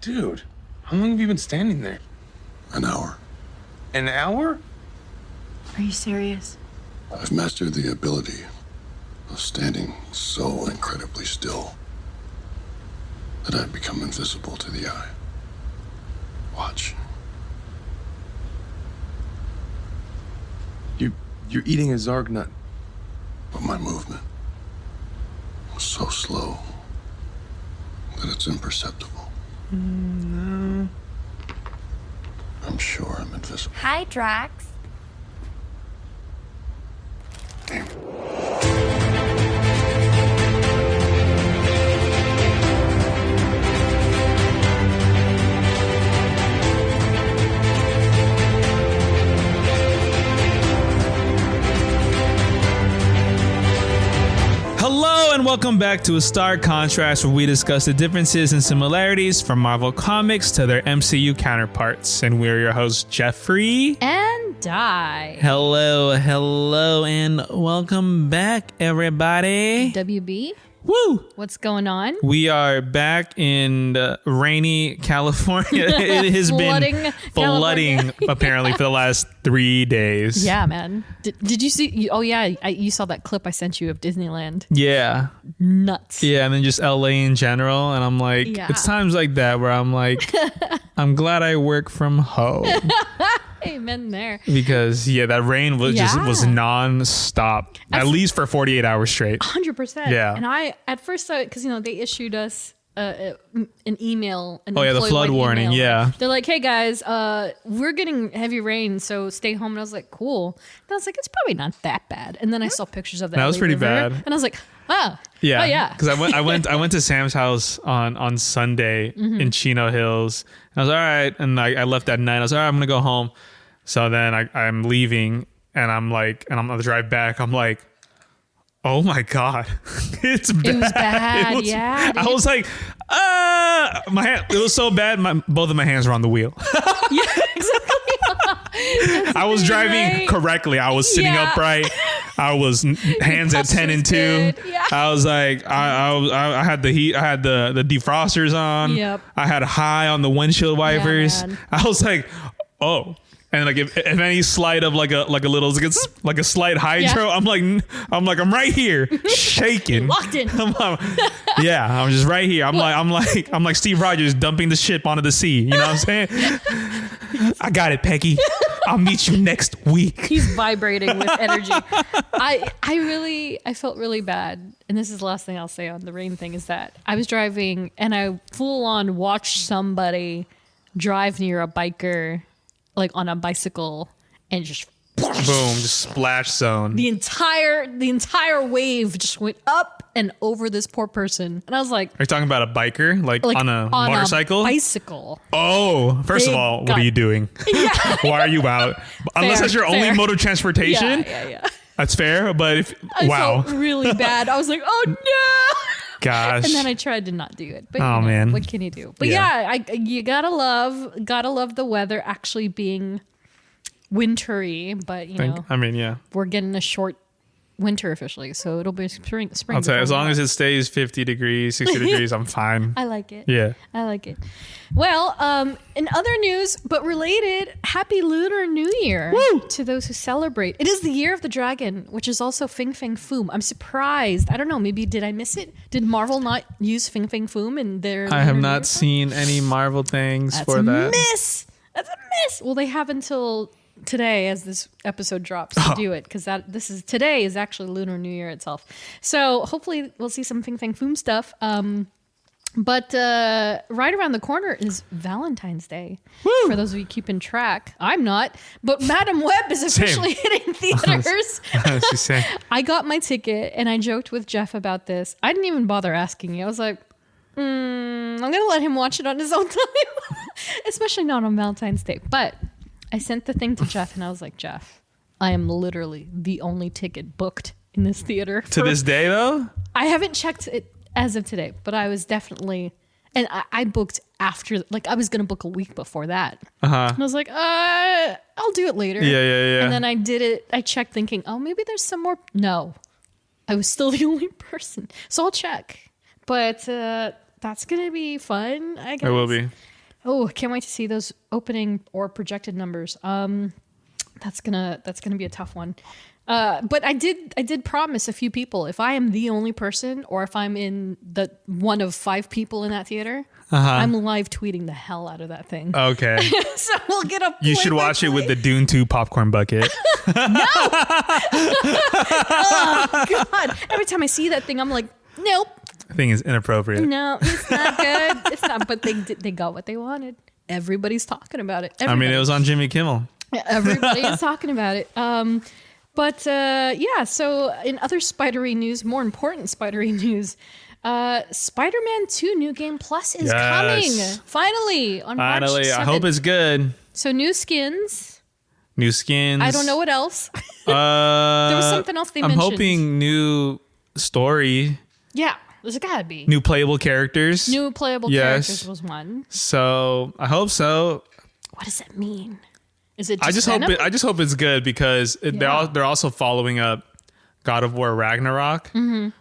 Dude, how long have you been standing there? An hour. An hour? Are you serious? I've mastered the ability of standing so incredibly still that I've become invisible to the eye. Watch. You're eating a Zarg nut. But my movement was so slow that it's imperceptible. No. I'm sure I'm invisible. Hi, Drax. Damn. Hello and welcome back to A Stark Contrast, where we discuss the differences and similarities from Marvel Comics to their MCU counterparts. And we're your hosts, Geoffrey And Dai. Hello, and welcome back, everybody. WB, Woo! what's going on? We are back in rainy California. It has been flooding apparently for the last 3 days. Yeah, man. Did you see? Oh, yeah. You saw that clip I sent you of Disneyland. Yeah. Nuts. Yeah, and then just LA in general. And I'm like, Yeah. It's times like that where I'm like, I'm glad I work from home. Amen there. Because, yeah, that rain was was non-stop, at least for 48 hours straight. 100%. Yeah. And I, at first, because, they issued us an email. Oh, yeah, the flood warning. Email. Yeah. They're like, hey, guys, we're getting heavy rain, so stay home. And I was like, cool. And I was like, it's probably not that bad. And then I saw pictures of that. That was pretty bad. And I was like, oh. Yeah. Oh, yeah. Because I went to Sam's house on Sunday in Chino Hills. And I was all right. And I left that night. I was all right, I'm going to go home. So then I'm leaving and I'm on the drive back. I'm like, oh my God, it's bad. It was bad. Yeah. I was like, my hand, it was so bad. Both of my hands were on the wheel. Yeah, exactly. I was driving correctly. I was sitting upright. I was hands at 10 and 2. Yeah. I was like, I had the heat. I had the defrosters on. Yep. I had high on the windshield wipers. Man. I was like, oh. And like if any slight of like a little like a slight hydro, Yeah. I'm right here shaking. Locked in. I'm just right here. I'm like Steve Rogers dumping the ship onto the sea. You know what I'm saying? I got it, Peggy. I'll meet you next week. He's vibrating with energy. I felt really bad. And this is the last thing I'll say on the rain thing is that I was driving and I full on watched somebody drive near a biker, like on a bicycle, and just Boom, just splash zone. the entire wave just went up and over this poor person. And I was like, Are you talking about a biker, like on a motorcycle? Bicycle. Oh, first of They all, what got- are you doing? Yeah. Why are you out? Unless that's your only fair. mode of transportation. Yeah. That's fair. But if I wow, felt really bad. I was like, oh no. gosh. And then I tried to not do it. But Oh, man. what can you do? But Yeah. you gotta love the weather actually being wintry. But we're getting a short winter officially, so it'll be spring. I'll tell you, as before long we as know it stays 50 degrees, 60 degrees, I'm fine. I like it. Yeah. I like it. Well, in other news, but related, Happy Lunar New Year to those who celebrate. It is the Year of the Dragon, which is also Fing Fang Foom. I'm surprised. I don't know. Maybe did I miss it? Did Marvel not use Fing Fang Foom in their? I have Lunar New Year not seen any Marvel things That's for a that. miss. That's a miss. Well, they have until today, as this episode drops, to do it, because today is actually Lunar New Year itself. So hopefully we'll see some Fing Fang Foom stuff. But right around the corner is Valentine's Day. Woo! For those of you keeping track, I'm not. But Madam Web is officially hitting theaters. I got my ticket, and I joked with Jeff about this. I didn't even bother asking you. I was like, I'm going to let him watch it on his own time, especially not on Valentine's Day. But I sent the thing to Jeff, and I was like, Jeff, I am literally the only ticket booked in this theater. To this day, though? I haven't checked it as of today, but I was definitely, and I booked after, like I was going to book a week before that. Uh-huh. And I was like, I'll do it later. Yeah. And then I did it. I checked thinking, oh, maybe there's some more. No, I was still the only person. So I'll check. But that's going to be fun, I guess. It will be. Oh, can't wait to see those opening or projected numbers. That's gonna be a tough one. But I did promise a few people, if I am the only person or if I'm in the one of 5 people in that theater, I'm live tweeting the hell out of that thing. Okay. So we'll get a You should watch it with the Dune 2 popcorn bucket. Oh, God. Every time I see that thing, I'm like, nope. I think it's inappropriate. No, it's not good. It's not. But they got what they wanted. Everybody's talking about it. I mean, it was on Jimmy Kimmel. Everybody is talking about it. Yeah, so in other spidery news, more important spidery news, Spider-Man 2 New Game Plus is coming. Finally, on March 7th. I hope it's good. So new skins. New skins. I don't know what else. There was something else they mentioned. I'm hoping new story. Yeah, there's gotta be. New playable characters. New playable characters was one. So I hope so. What does that mean? Is it? I just hope it's good because they're also following up God of War Ragnarok,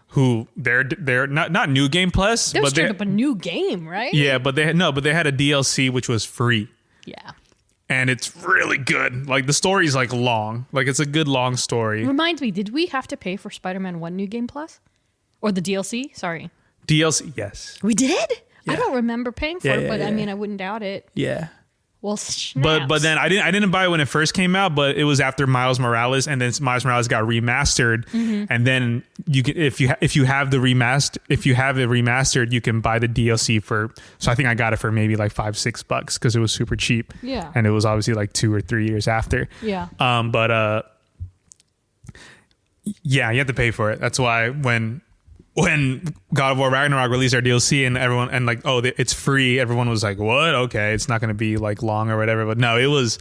who they're not New Game Plus, they're but straight up a new game, right? Yeah, but they had a DLC which was free. Yeah. And it's really good. Like the story's like long. Like it's a good long story. Remind me, did we have to pay for Spider-Man 1 New Game Plus? Or the DLC? Sorry. DLC, yes. We did? Yeah. I don't remember paying for it, but I mean I wouldn't doubt it. Yeah. Well, snaps. But then I didn't buy it when it first came out, but it was after Miles Morales, and then Miles Morales got remastered, and then you can if you have it remastered, you can buy the DLC for. So I think I got it for maybe like $5-6 because it was super cheap. Yeah, and it was obviously like 2 or 3 years after. Yeah. Yeah, you have to pay for it. That's why when God of War Ragnarok released our DLC and everyone it's free, everyone was like, what? Okay, it's not going to be like long or whatever. But no, it was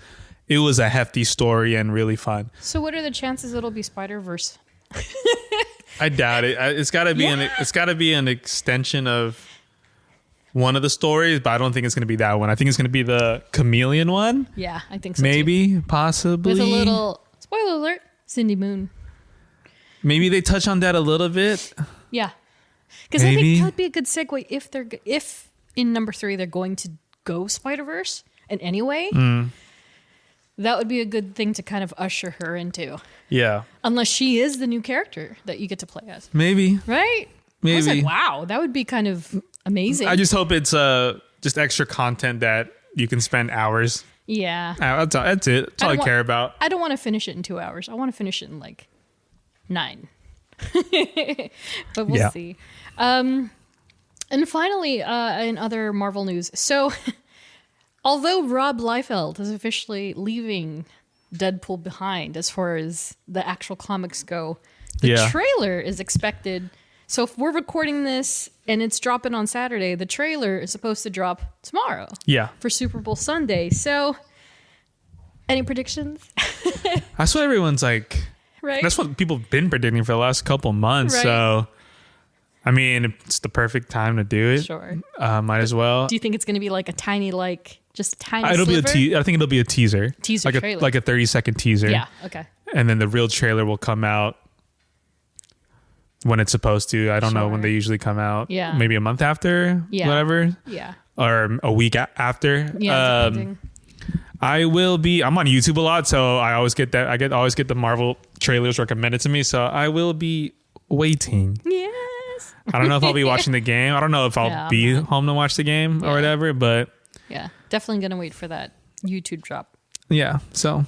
a hefty story and really fun. So what are the chances it'll be Spider-Verse? I doubt it. It's got to be an extension of one of the stories, but I don't think it's going to be that one. I think it's going to be the Chameleon one. Yeah, I think so. Maybe, possibly. With a little spoiler alert, Cindy Moon. Maybe they touch on that a little bit. Yeah, because I think that would be a good segue if in number 3 they're going to go Spider-Verse in any way. That would be a good thing to kind of usher her into. Yeah, unless she is the new character that you get to play as. Maybe, right? Maybe. I was like, wow, that would be kind of amazing. I just hope it's just extra content that you can spend hours. Yeah, that's it. That's all I care about. I don't want to finish it in 2 hours. I want to finish it in like 9. But we'll see. And finally, in other Marvel news, so although Rob Liefeld is officially leaving Deadpool behind as far as the actual comics go, the trailer is expected. So if we're recording this and it's dropping on Saturday, the trailer is supposed to drop tomorrow. Yeah. For Super Bowl Sunday. So any predictions? That's what everyone's like. Right. That's what people have been predicting for the last couple months. Right. So, I mean, it's the perfect time to do it. Sure. Might as well. Do you think it's going to be like a tiny, just a tiny I think it'll be a teaser. Teaser trailer. Like a 30-second teaser. Yeah, okay. And then the real trailer will come out when it's supposed to. I don't know when they usually come out. Yeah. Maybe a month after? Yeah. Whatever? Yeah. Or a week after? Yeah, I'm on YouTube a lot, so I always get the Marvel trailers recommended to me, so I will be waiting. Yes. I don't know if I'll be watching the game. I don't know if I'll be home to watch the game or whatever, but yeah, definitely gonna wait for that YouTube drop. Yeah. So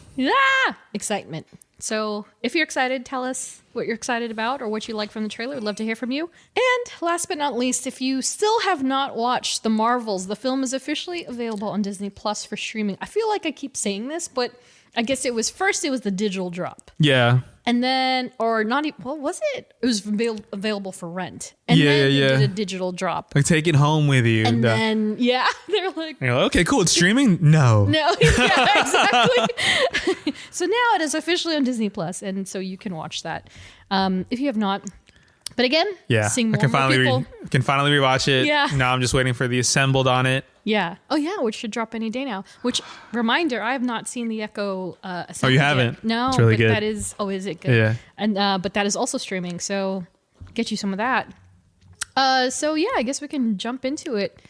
excitement. So if you're excited, tell us what you're excited about or what you like from the trailer. We'd love to hear from you. And last but not least, if you still have not watched The Marvels, the film is officially available on Disney Plus for streaming. I feel like I keep saying this, but I guess it was the digital drop. Yeah. And then, or not even, what was it? It was available for rent. And then they did a digital drop. Like, take it home with you. And then, they're like... You're like, okay, cool, it's streaming? No. No, yeah, exactly. So now it is officially on Disney Plus, and so you can watch that if you have not. But again, seeing more, people. Can finally rewatch it. Yeah. Now I'm just waiting for the assembled on it. Yeah. Oh, yeah, which should drop any day now. Which, reminder, I have not seen the Echo assembled. Oh, you haven't? Yet. No, it's really but good. That is, is it good? Yeah. And but that is also streaming, so get you some of that. So, yeah, I guess we can jump into it.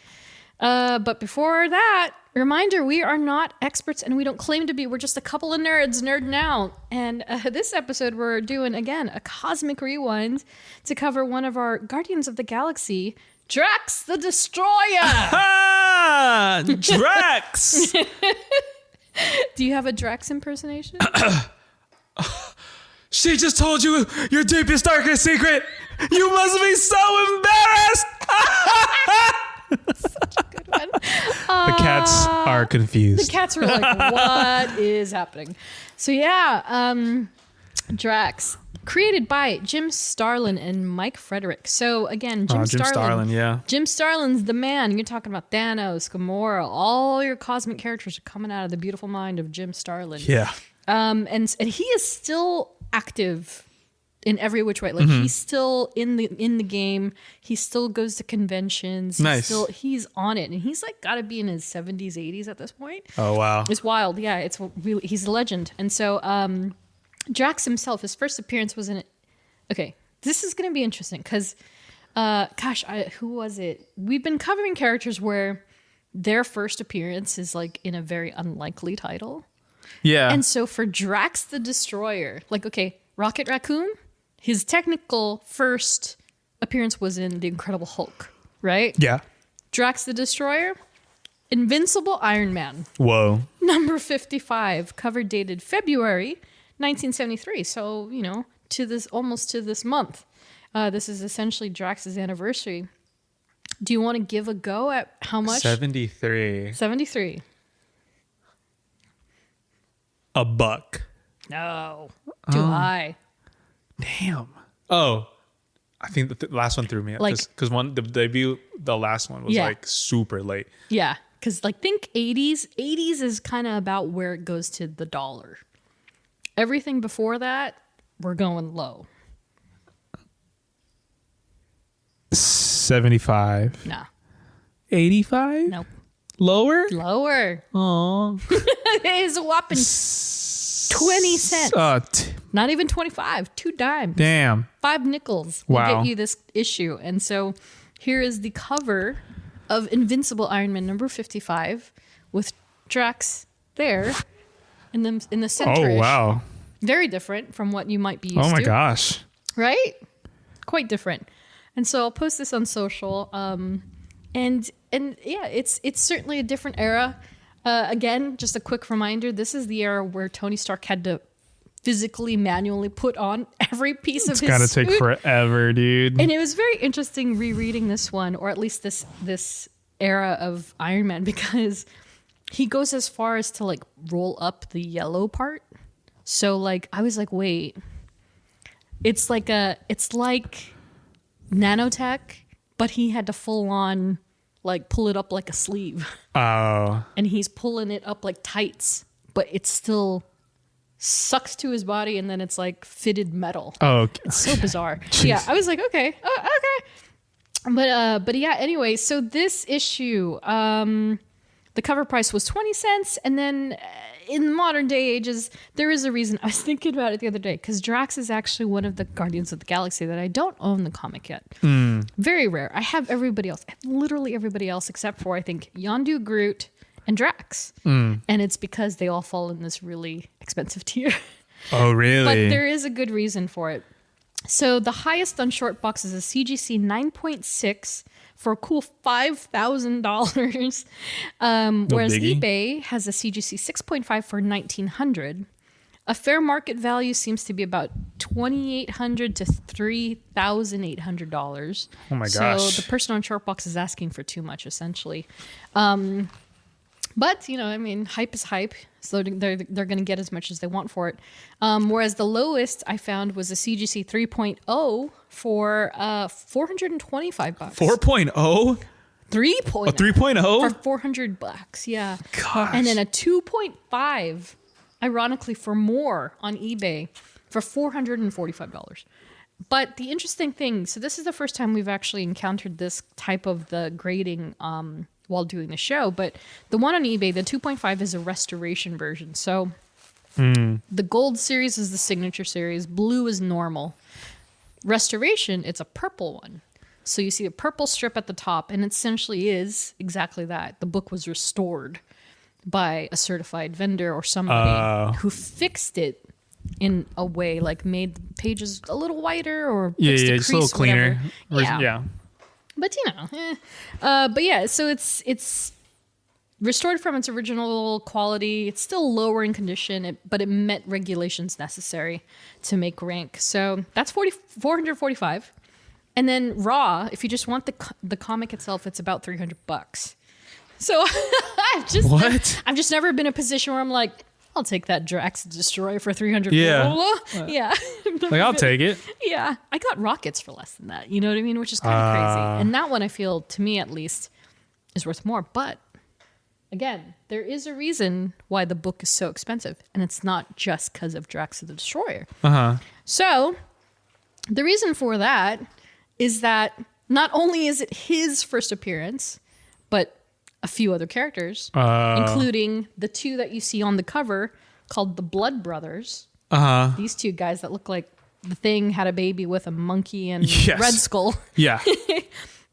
But before that, reminder, we are not experts and we don't claim to be. We're just a couple of nerds nerding out. And this episode, we're doing, again, a cosmic rewind to cover one of our Guardians of the Galaxy, Drax the Destroyer. Ah, Drax. Do you have a Drax impersonation? She just told you your deepest, darkest secret. You must be so embarrassed. Such a good one. The cats are confused. The cats were like, what is happening? So yeah, Drax, created by Jim Starlin and Mike Frederick. So again, Jim Starlin, yeah. Jim Starlin's the man. You're talking about Thanos, Gamora, all your cosmic characters are coming out of the beautiful mind of Jim Starlin. Yeah. And he is still active in every which way. Like he's still in the game. He still goes to conventions. Nice. He's on it, and he's like got to be in his 70s, 80s at this point. Oh wow. It's wild. Yeah, it's really, he's a legend. And so Drax himself, his first appearance was in. Okay, this is going to be interesting because, who was it? We've been covering characters where their first appearance is like in a very unlikely title. Yeah. And so for Drax the Destroyer, like, okay, Rocket Raccoon, his technical first appearance was in The Incredible Hulk, right? Yeah. Drax the Destroyer, Invincible Iron Man, Whoa. number 55, cover dated February 1973. So, you know, almost to this month. This is essentially Drax's anniversary. Do you want to give a go at how much? 73. 73. $1. No. Too high. Damn. Oh, I think the last one threw me Like- because the debut, the last one was Yeah. like super late. Yeah, because like think 80s. 80s is kind of about where it goes to the dollar. Everything before that, we're going low. 75. Nah, 85. nope. Lower. Lower. Oh. It's a whopping 20 cents. Not even 25. 2 dimes. Damn. 5 nickels will Wow. get you this issue. And so here is the cover of Invincible Iron Man number 55 with Drax there in the center. Oh wow. Very different from what you might be used to. Oh my gosh. Right? Quite different. And so I'll post this on social. And yeah, it's certainly a different era. Again, just a quick reminder, this is the era where Tony Stark had to physically, manually put on every piece of his suit. It's gotta take forever, dude. And it was very interesting rereading this one, or at least this era of Iron Man, because he goes as far as to like roll up the yellow part. So like I was like, wait, it's like nanotech, but he had to full on like pull it up like a sleeve. Oh. And he's pulling it up like tights, but it still sucks to his body, and then it's like fitted metal. Oh. Okay. It's so bizarre. Yeah, I was like, okay. But yeah, anyway, so this issue, the cover price was 20 cents, and then in modern day ages, there is a reason. I was thinking about it the other day, because Drax is actually one of the Guardians of the Galaxy that I don't own the comic yet. Very rare. I have everybody else. I have literally everybody else except for, I think, Yondu, Groot, and Drax. And it's because they all fall in this really expensive tier. Oh, really? But there is a good reason for it. So the highest on short box is a CGC 9.6 for a cool $5,000. Whereas biggie. eBay has a CGC 6.5 for $1,900. A fair market value seems to be about $2,800 to $3,800. Oh my So gosh. the person on short box is asking for too much, essentially. But, you know, I mean, hype is hype. So they're going to get as much as they want for it. Whereas the lowest I found was a CGC 3.0 for $425. 4.0? 3.0. 3.0? For $400, yeah. Gosh. And then a 2.5, ironically, for more on eBay for $445. But the interesting thing, so this is the first time we've actually encountered this type of the grading while doing the show, but the one on eBay, the 2.5 is a restoration version. So the gold series is the signature series, blue is normal. Restoration, it's a purple one. So you see a purple strip at the top, and it essentially is exactly that. The book was restored by a certified vendor or somebody who fixed it in a way, like made the pages a little whiter or fixed a just a little crease, cleaner. whatever. Yeah. But but yeah, so it's restored from its original quality. It's still lower in condition, but it met regulations necessary to make rank. So that's 445. And then raw, if you just want the comic itself, it's about $300. So I've just never been in a position where I'm like, I'll take that Drax Destroyer for 300. Yeah. Yeah. Like, I'll take it. Yeah. I got rockets for less than that. You know what I mean? Which is kind of crazy. And that one, I feel, to me at least, is worth more. But again, there is a reason why the book is so expensive. And it's not just because of Drax the Destroyer. So the reason for that is that not only is it his first appearance, but a few other characters, including the two that you see on the cover called the Blood Brothers. These two guys that look like the Thing had a baby with a monkey and Red Skull. Yeah.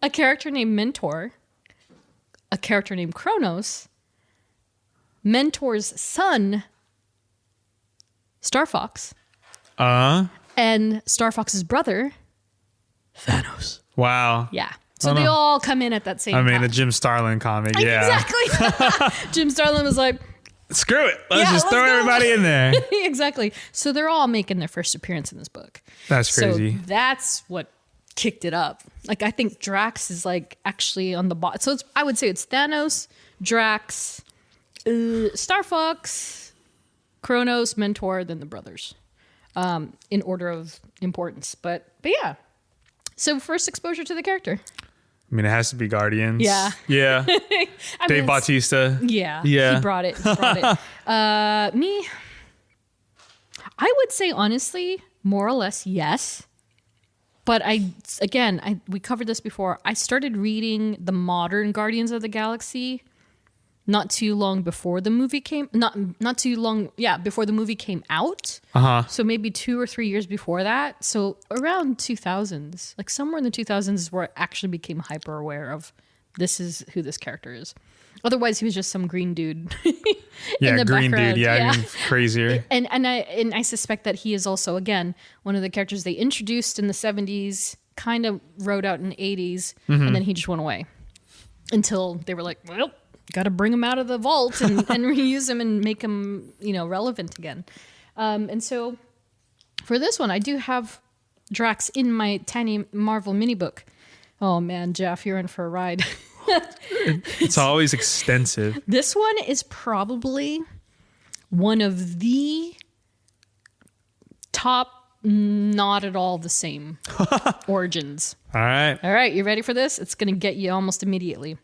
A character named Mentor, a character named Kronos, Mentor's son, Star Fox, and Star Fox's brother, Thanos. Wow. Yeah. So they all come in at that same time. a Jim Starlin comic. Yeah. Exactly. Jim Starlin was like, screw it. Let's throw everybody in there. Exactly. So they're all making their first appearance in this book. That's crazy. So that's what kicked it up. Like, I think Drax is like actually on the bottom. So I would say it's Thanos, Drax, Star Fox, Kronos, Mentor, then the brothers, in order of importance. But yeah. So first exposure to the character. I mean, it has to be Guardians. Yeah. Yeah. Dave Bautista. Yeah. Yeah. He brought it. Me, I would say honestly, more or less, yes. But we covered this before. I started reading the modern Guardians of the Galaxy not too long before the movie came. Not too long. Yeah, before the movie came out. So maybe 2 or 3 years before that. So around 2000s, like somewhere in the 2000s, is where I actually became hyper aware of this is who this character is. Otherwise, he was just some green dude. Yeah, green background. dude. Yeah, I mean, crazier. And I suspect that he is also, again, one of the characters they introduced in the 70s, kind of wrote out in the 80s, and then he just went away until they were like, well, got to bring him out of the vault and reuse him and make him, relevant again. And so for this one, I do have Drax in my tiny Marvel mini book. Oh man, Jeff, you're in for a ride. It's always extensive. This one is probably one of the top, not at all the same origins. All right. You ready for this? It's going to get you almost immediately.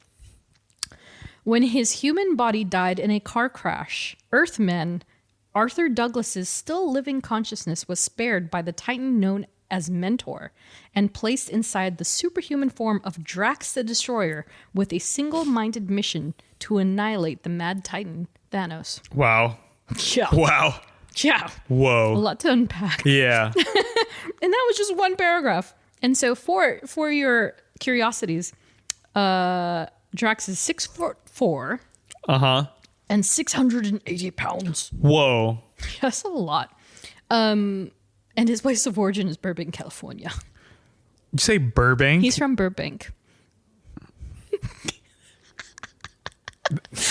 When his human body died in a car crash, Earthman Arthur Douglas's still living consciousness was spared by the Titan known as Mentor and placed inside the superhuman form of Drax the Destroyer with a single-minded mission to annihilate the Mad Titan Thanos. Wow. Yeah. Wow. Yeah. Whoa. A lot to unpack. Yeah. And that was just one paragraph. And so for your curiosities, Drax is 6'4". And 680 pounds. Whoa. That's a lot. And his place of origin is Burbank, California. You say Burbank? He's from Burbank.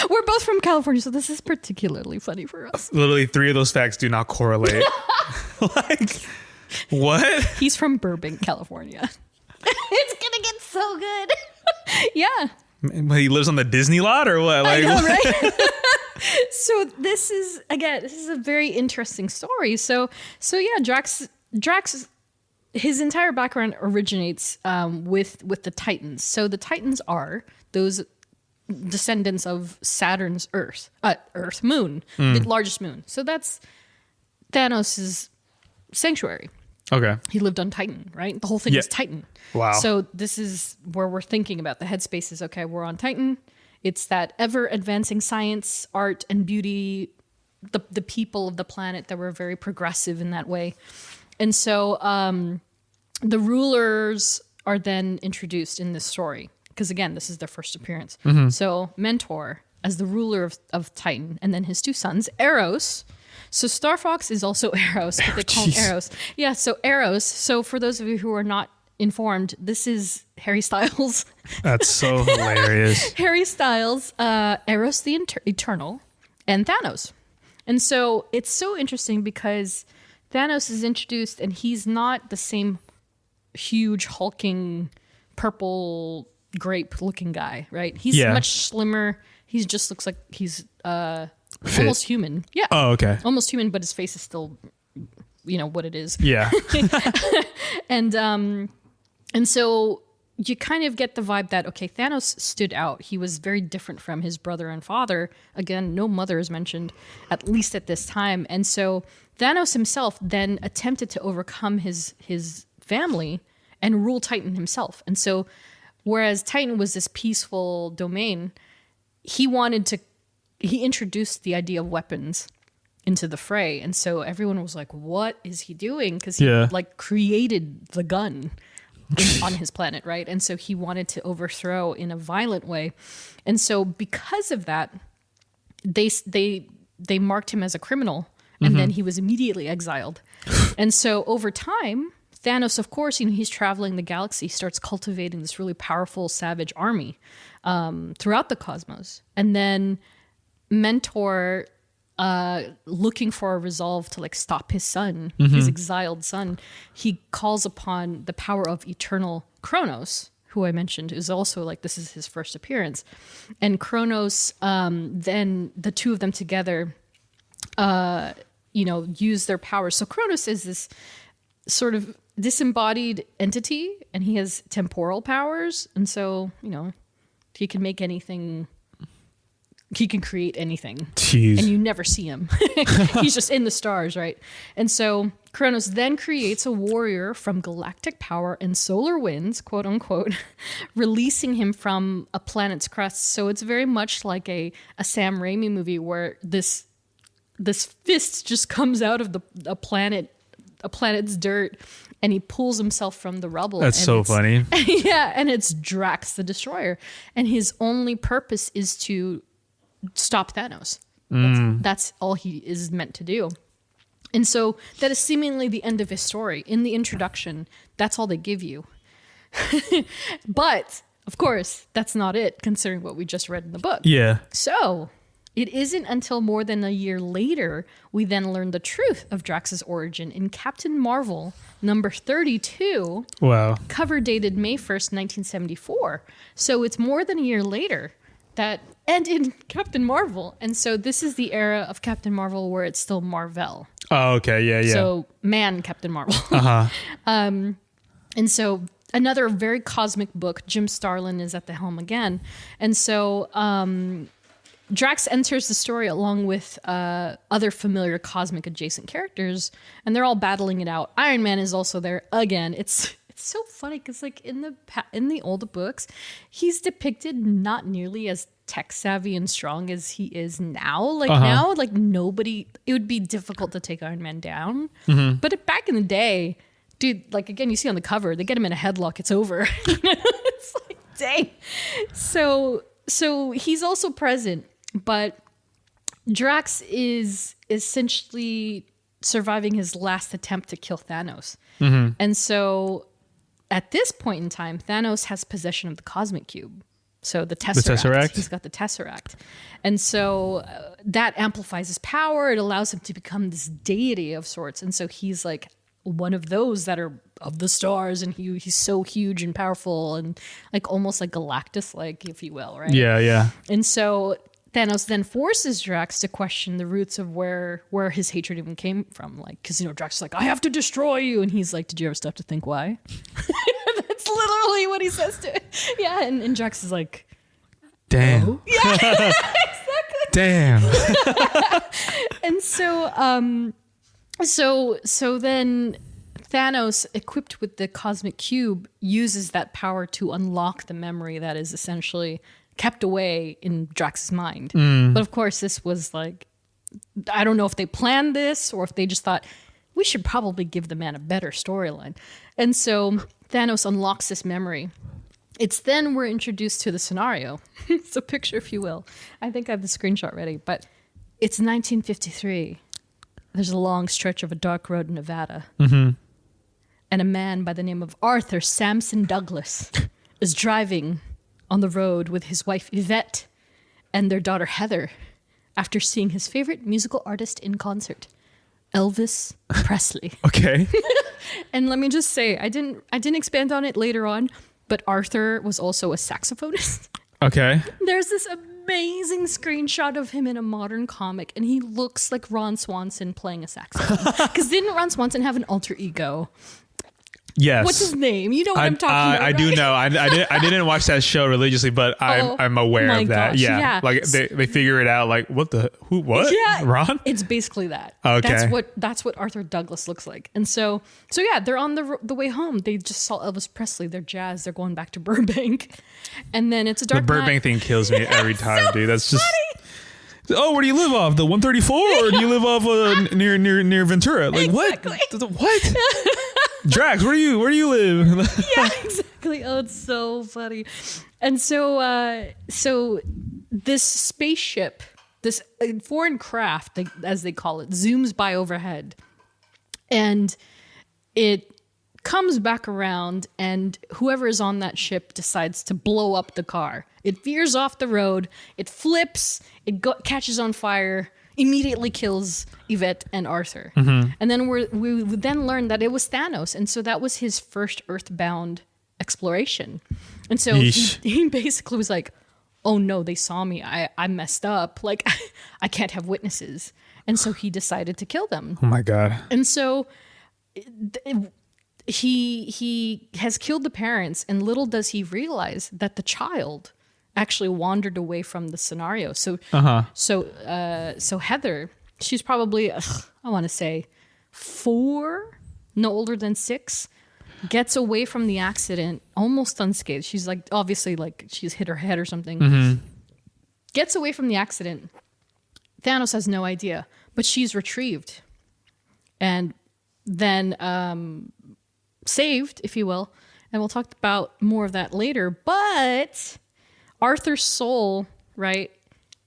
We're both from California, so this is particularly funny for us. Literally 3 of those facts do not correlate. Like, what? He's from Burbank, California. It's gonna get so good. Yeah. He lives on the Disney lot or what? Like, I know, right? So this is a very interesting story. So yeah, Drax, his entire background originates with the Titans. So the Titans are those descendants of Saturn's moon, the largest moon. So that's Thanos' sanctuary. Okay. He lived on Titan, right? The whole thing is Titan. Wow. So this is where we're thinking about the headspace is, okay, we're on Titan. It's that ever advancing science, art, and beauty, the people of the planet that were very progressive in that way. And so the rulers are then introduced in this story. Because again, this is their first appearance. So Mentor as the ruler of Titan, and then his two sons, Eros. So Star Fox is also Eros, but they call him Eros. Yeah, so Eros. So for those of you who are not informed, this is Harry Styles. That's so hilarious. Harry Styles, Eros the Eternal, and Thanos. And so it's so interesting because Thanos is introduced and he's not the same huge hulking purple grape looking guy, right? He's much slimmer. He just looks like he's almost human. Yeah. Oh, okay. Almost human, but his face is still, what it is. Yeah. And so you kind of get the vibe that, okay, Thanos stood out. He was very different from his brother and father. Again, no mother is mentioned, at least at this time. And so Thanos himself then attempted to overcome his family and rule Titan himself. And so whereas Titan was this peaceful domain, he introduced the idea of weapons into the fray. And so everyone was like, what is he doing? Because he created the gun on his planet, right? And so he wanted to overthrow in a violent way. And so because of that, they marked him as a criminal, and then he was immediately exiled. And so over time, Thanos, of course, he's traveling the galaxy, starts cultivating this really powerful savage army throughout the cosmos. And then Mentor, looking for a resolve to stop his son, his exiled son, he calls upon the power of eternal Kronos, who I mentioned is also this is his first appearance. And Kronos, then the two of them together, use their powers. So Kronos is this sort of disembodied entity, and he has temporal powers. And so, he can make anything. He can create anything. Jeez. And you never see him. He's just in the stars, right? And so Kronos then creates a warrior from galactic power and solar winds, quote unquote, releasing him from a planet's crust. So it's very much like a Sam Raimi movie where this fist just comes out of a planet's dirt, and he pulls himself from the rubble. That's so funny. Yeah, and it's Drax the Destroyer. And his only purpose is to stop Thanos. That's all he is meant to do. And so that is seemingly the end of his story. In the introduction, that's all they give you. But, of course, that's not it, considering what we just read in the book. Yeah. So it isn't until more than a year later we then learn the truth of Drax's origin in Captain Marvel number 32. Wow. Cover dated May 1st, 1974. So it's more than a year later that ended Captain Marvel. And so this is the era of Captain Marvel where it's still Marvel. Oh, okay. Yeah, yeah. So Captain Marvel. Uh-huh. And so another very cosmic book, Jim Starlin is at the helm again. And so Drax enters the story along with other familiar cosmic adjacent characters, and they're all battling it out. Iron Man is also there again. It's so funny because in the old books, he's depicted not nearly as tech savvy and strong as he is now. Now, nobody, it would be difficult to take Iron Man down. But back in the day, dude, again, you see on the cover, they get him in a headlock, it's over. It's dang. So he's also present, but Drax is essentially surviving his last attempt to kill Thanos. And so at this point in time, Thanos has possession of the Cosmic Cube. So the Tesseract. He's got the Tesseract. And so that amplifies his power. It allows him to become this deity of sorts. And so he's one of those that are of the stars, and he's so huge and powerful and almost like Galactus, if you will, right? Yeah, yeah. And so Thanos then forces Drax to question the roots of where his hatred even came from. Because, Drax is I have to destroy you. And he's did you ever stop to think why? That's literally what he says to it. Yeah, and Drax is damn. Oh. Yeah, exactly. Damn. And so then Thanos, equipped with the Cosmic Cube, uses that power to unlock the memory that is essentially kept away in Drax's mind. But of course, this was I don't know if they planned this or if they just thought, we should probably give the man a better storyline. And so Thanos unlocks this memory. It's then we're introduced to the scenario. It's a picture, if you will. I think I have the screenshot ready, but it's 1953. There's a long stretch of a dark road in Nevada. Mm-hmm. And a man by the name of Arthur Sampson Douglas is driving on the road with his wife Yvette and their daughter Heather after seeing his favorite musical artist in concert, Elvis Presley. Okay. And let me just say, I didn't expand on it later on, but Arthur was also a saxophonist. Okay. There's this amazing screenshot of him in a modern comic, and he looks like Ron Swanson playing a saxophone. Because didn't Ron Swanson have an alter ego? Yes. What's his name? You know what I'm talking about, I right? do know. I didn't watch that show religiously, but I'm aware my of that. gosh, yeah. Like they figure it out. Like what? Yeah, Ron? It's basically that. Okay. That's what Arthur Douglas looks like. And so yeah, they're on the way home. They just saw Elvis Presley. They're jazzed. They're going back to Burbank, and then it's a dark The Burbank night. thing kills me every time, so dude. That's just. funny. Oh, where do you live off? The 134, or do you live off near Ventura? Like Exactly. What? Drax, where do you live? Yeah, exactly. Oh, it's so funny. And so this spaceship, this foreign craft, as they call it, zooms by overhead, and it comes back around, and whoever is on that ship decides to blow up the car. It veers off the road, it flips, catches on fire, immediately kills Yvette and Arthur. Mm-hmm. And then we then learn that it was Thanos, and so that was his first Earthbound exploration. And so he basically was like, oh no, they saw me, I messed up, like I can't have witnesses. And so he decided to kill them. Oh my God. And so he has killed the parents, and little does he realize that the child actually wandered away from the scenario. So Heather, she's probably I want to say 4, no older than 6, gets away from the accident almost unscathed. She's like, obviously, like she's hit her head or something. Mm-hmm. Gets away from the accident. Thanos has no idea, but she's retrieved and then saved, if you will. And we'll talk about more of that later. But Arthur's soul, right,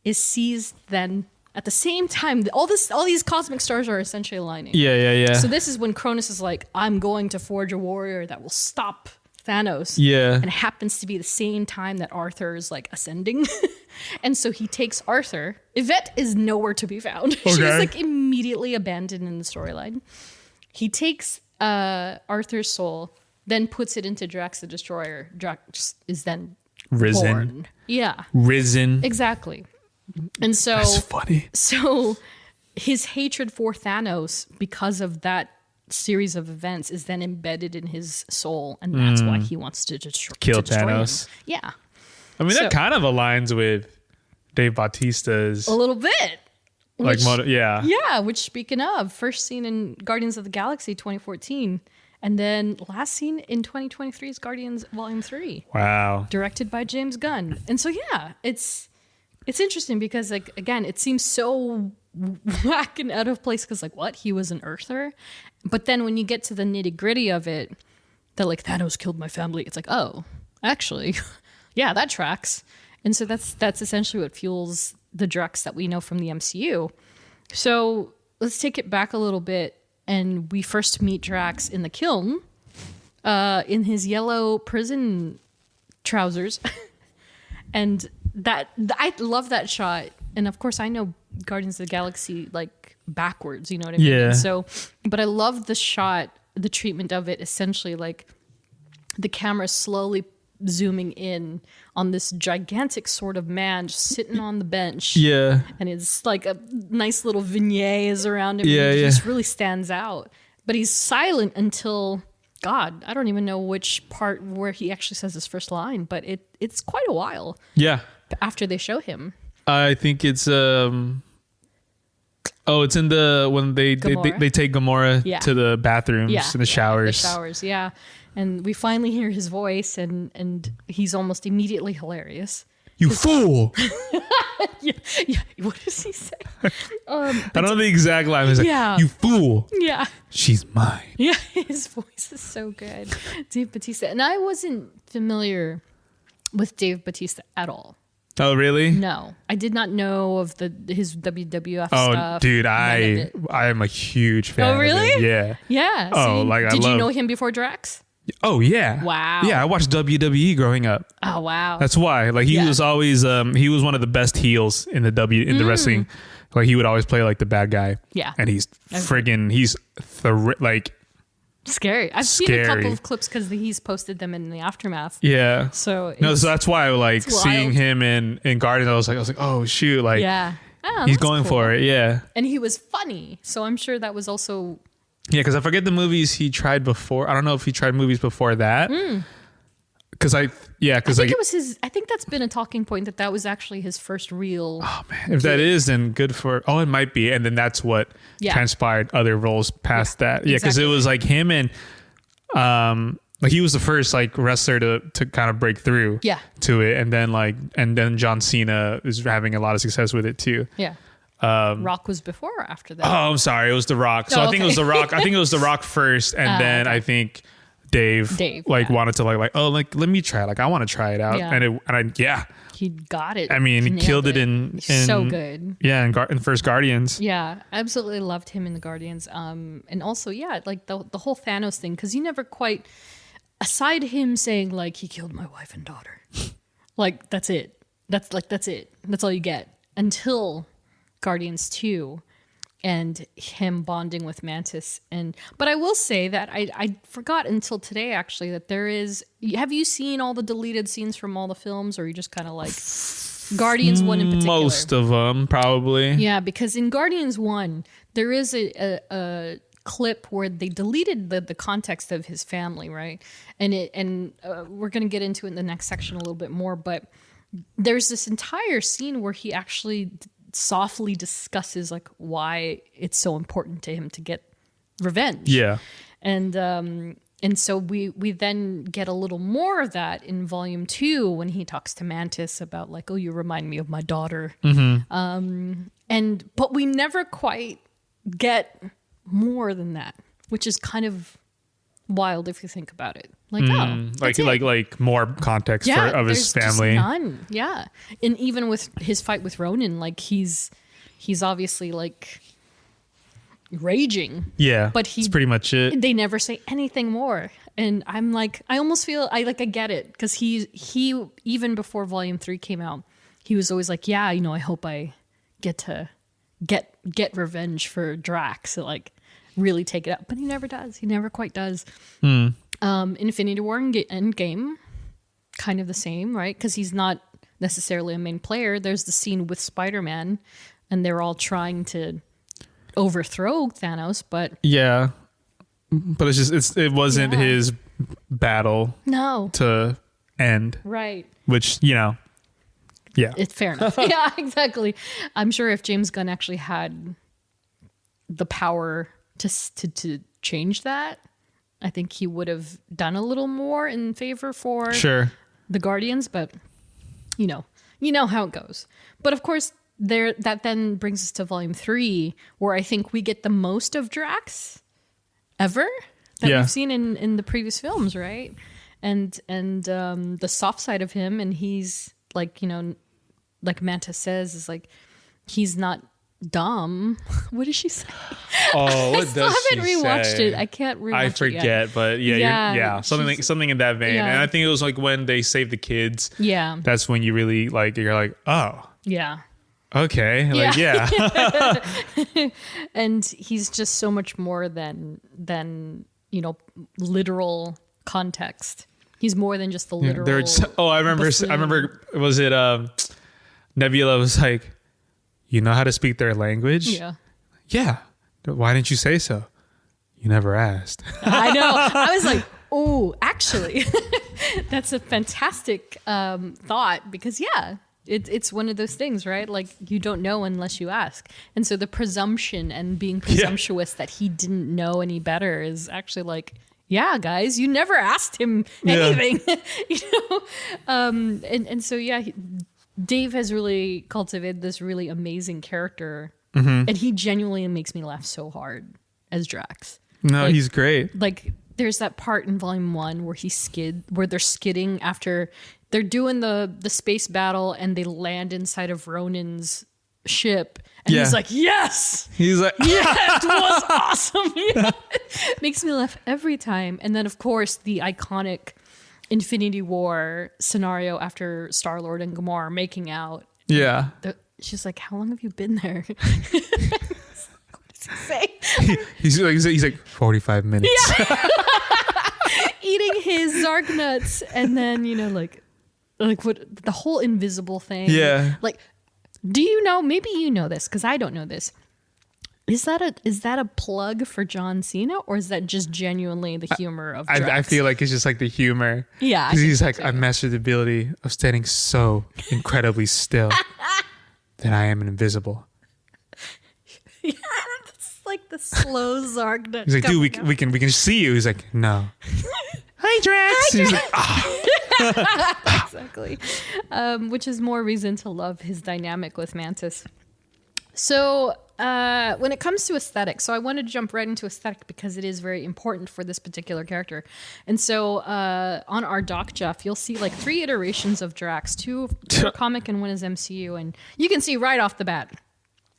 is seized then at the same time. All these cosmic stars are essentially aligning. Yeah. So this is when Cronus is like, I'm going to forge a warrior that will stop Thanos. Yeah. And it happens to be the same time that Arthur is like ascending. And so he takes Arthur. Yvette is nowhere to be found. Okay. She's like immediately abandoned in the storyline. He takes Arthur's soul, then puts it into Drax the Destroyer. Drax is then Risen. born. Yeah. Risen. Exactly. And so That's funny. So his hatred for Thanos, because of that series of events, is then embedded in his soul, and that's why he wants to Kill destroy Thanos. him. Yeah. I mean, So- that kind of aligns with Dave Bautista's A little bit. like Which- yeah. which, speaking of, first seen in Guardians of the Galaxy 2014, and then last seen in 2023's Guardians Volume 3, Wow. directed by James Gunn. And so yeah, it's interesting because, like, again, it seems so whack and out of place because, like, what? He was an Earther? But then when you get to the nitty-gritty of it, that, like, Thanos killed my family, it's like, oh, actually, yeah, that tracks. And so that's essentially what fuels the Drax that we know from the MCU. So let's take it back a little bit, and we first meet Drax in the kiln, in his yellow prison trousers. And that I love that shot. And of course I know Guardians of the Galaxy like backwards, you know what I mean? Yeah. So, but I love the shot, the treatment of it, essentially like the camera slowly zooming in on this gigantic sort of man just sitting on the bench. Yeah. And it's like a nice little vignette is around him. Yeah, and he yeah. just really stands out. But he's silent until, God, I don't even know which part where he actually says his first line, but it's quite a while Yeah. after they show him. I think it's it's in the when they take Gamora Yeah. to the bathrooms in the showers. The showers, yeah. And we finally hear his voice, and he's almost immediately hilarious. You fool. Yeah. What does he say? I don't know the exact line. He's like, Yeah. you fool. Yeah. She's mine. Yeah, his voice is so good. Dave Bautista. And I wasn't familiar with Dave Bautista at all. Oh, really? No. I did not know of his WWF Oh, stuff. dude, None of I it. am a huge fan. Oh, of really? it. Yeah. Yeah. Oh, see? like, I Did you love- know him before Drax? Oh, yeah. Wow. Yeah, I watched WWE growing up. Oh, wow. That's why. Like, he Yeah. was always he was one of the best heels in the wrestling. Like, he would always play like the bad guy. Yeah. And he's like, Scary. I've seen a Scary. couple of clips because he's posted them in the aftermath. yeah. So No, it's- so that's why, like, it's seeing wild. him in Guardians, I was like, oh shoot, like, yeah. Oh, he's that's going cool. for it, yeah, And he was funny. So I'm sure that was also. yeah. Because I forget the movies he tried before. I don't know if he tried movies before that. Because I think like, it was his. I think that's been a talking point that was actually his first real. oh man, if that is, then good for. Oh, it might be, and then that's what Yeah. transpired other roles past that. Yeah, because exactly. it was like him and like he was the first like wrestler to kind of break through. Yeah. To it, and then John Cena is having a lot of success with it too. Yeah. Rock was before or after that? Oh, I'm sorry. It was The Rock. So Oh, I think it was okay. The Rock. I think it was The Rock first, and then okay. I think Dave like yeah. wanted to like let me try. Like I want to try it out, Yeah. He got it. I mean, he Nailed killed it in so good. Yeah, in first Guardians. Yeah, I absolutely loved him in the Guardians. And also, yeah, like the whole Thanos thing, because you never quite, aside him saying like he killed my wife and daughter, like that's it. That's it. That's all you get until Guardians 2 and him bonding with Mantis. But I will say that I forgot until today actually that there is. Have you seen all the deleted scenes from all the films, or are you just kind of like Guardians 1 in particular? Most of them, probably. Yeah, because in Guardians 1, there is a clip where they deleted the context of his family, right? And we're going to get into it in the next section a little bit more, but there's this entire scene where he actually softly discusses like why it's so important to him to get revenge. Yeah. And so we then get a little more of that in Volume 2 when he talks to Mantis about like, oh, you remind me of my daughter. But we never quite get more than that, which is kind of wild if you think about it. Like, like more context of his there's family. just none. Yeah, and even with his fight with Ronan, like he's obviously like raging. Yeah, but that's pretty much it. They never say anything more, and I'm like, I almost feel I get it because he even before Volume 3 came out, he was always like, yeah, I hope I get to get revenge for Drax, so like really take it up, but he never does. He never quite does. Infinity War and Endgame, kind of the same, right? Because he's not necessarily a main player. There's the scene with Spider-Man, and they're all trying to overthrow Thanos, but Yeah, but it wasn't his battle no, to end, right? which yeah. It's fair enough. Yeah, exactly. I'm sure if James Gunn actually had the power to change that, I think he would have done a little more in favor for Sure. the Guardians, but you know how it goes. But of course, that then brings us to Volume 3, where I think we get the most of Drax ever that Yeah. we've seen in the previous films, right? And the soft side of him, and he's like, like Mantis says, is like he's not dumb. What does she say? Oh, what I still haven't rewatched it. I can't rewatch I it forget, yet. but something in that vein. Yeah. And I think it was like when they saved the kids. Yeah. That's when you really you're like, oh, Yeah. okay, like yeah. And he's just so much more than literal context. He's more than just the literal. I remember. Was it Nebula was like, you know how to speak their language? Yeah. Yeah. Why didn't you say so? You never asked. I know. I was like, oh, actually, that's a fantastic thought because, yeah, it's one of those things, right? Like you don't know unless you ask. And so the presumption and being presumptuous that he didn't know any better is actually like, yeah, guys, you never asked him anything, and so, yeah, Dave has really cultivated this really amazing character And he genuinely makes me laugh so hard as Drax. No, Like- he's great. Like there's that part in volume 1 where they're skidding after they're doing the space battle and they land inside of Ronan's ship. And Yeah. he's like, yes! He's like, Yeah, it was awesome. Yeah. Makes me laugh every time. And then, of course, the iconic Infinity War scenario after Star-Lord and Gamora are making out. yeah. She's like, how long have you been there? What does he say? He's like 45 minutes. Eating his Zarg nuts. And then, like what the whole invisible thing. Yeah. Like, do you know, maybe you know this, because I don't know this. Is that a plug for John Cena, or is that just genuinely the humor of Drax? I feel like it's just like the humor. Yeah, I Because think he's so like, too. I've mastered the ability of standing so incredibly still that I am invisible. Yeah, it's like the slow Zarg nut. He's like, dude, coming we can see you. He's like, no. Hi, Drax. He's like, out. Exactly. Which is more reason to love his dynamic with Mantis. So when it comes to aesthetic, so I wanted to jump right into aesthetic because it is very important for this particular character. And so on our doc, Jeff, you'll see like 3 iterations of Drax, 2 are comic and 1 is MCU. And you can see right off the bat,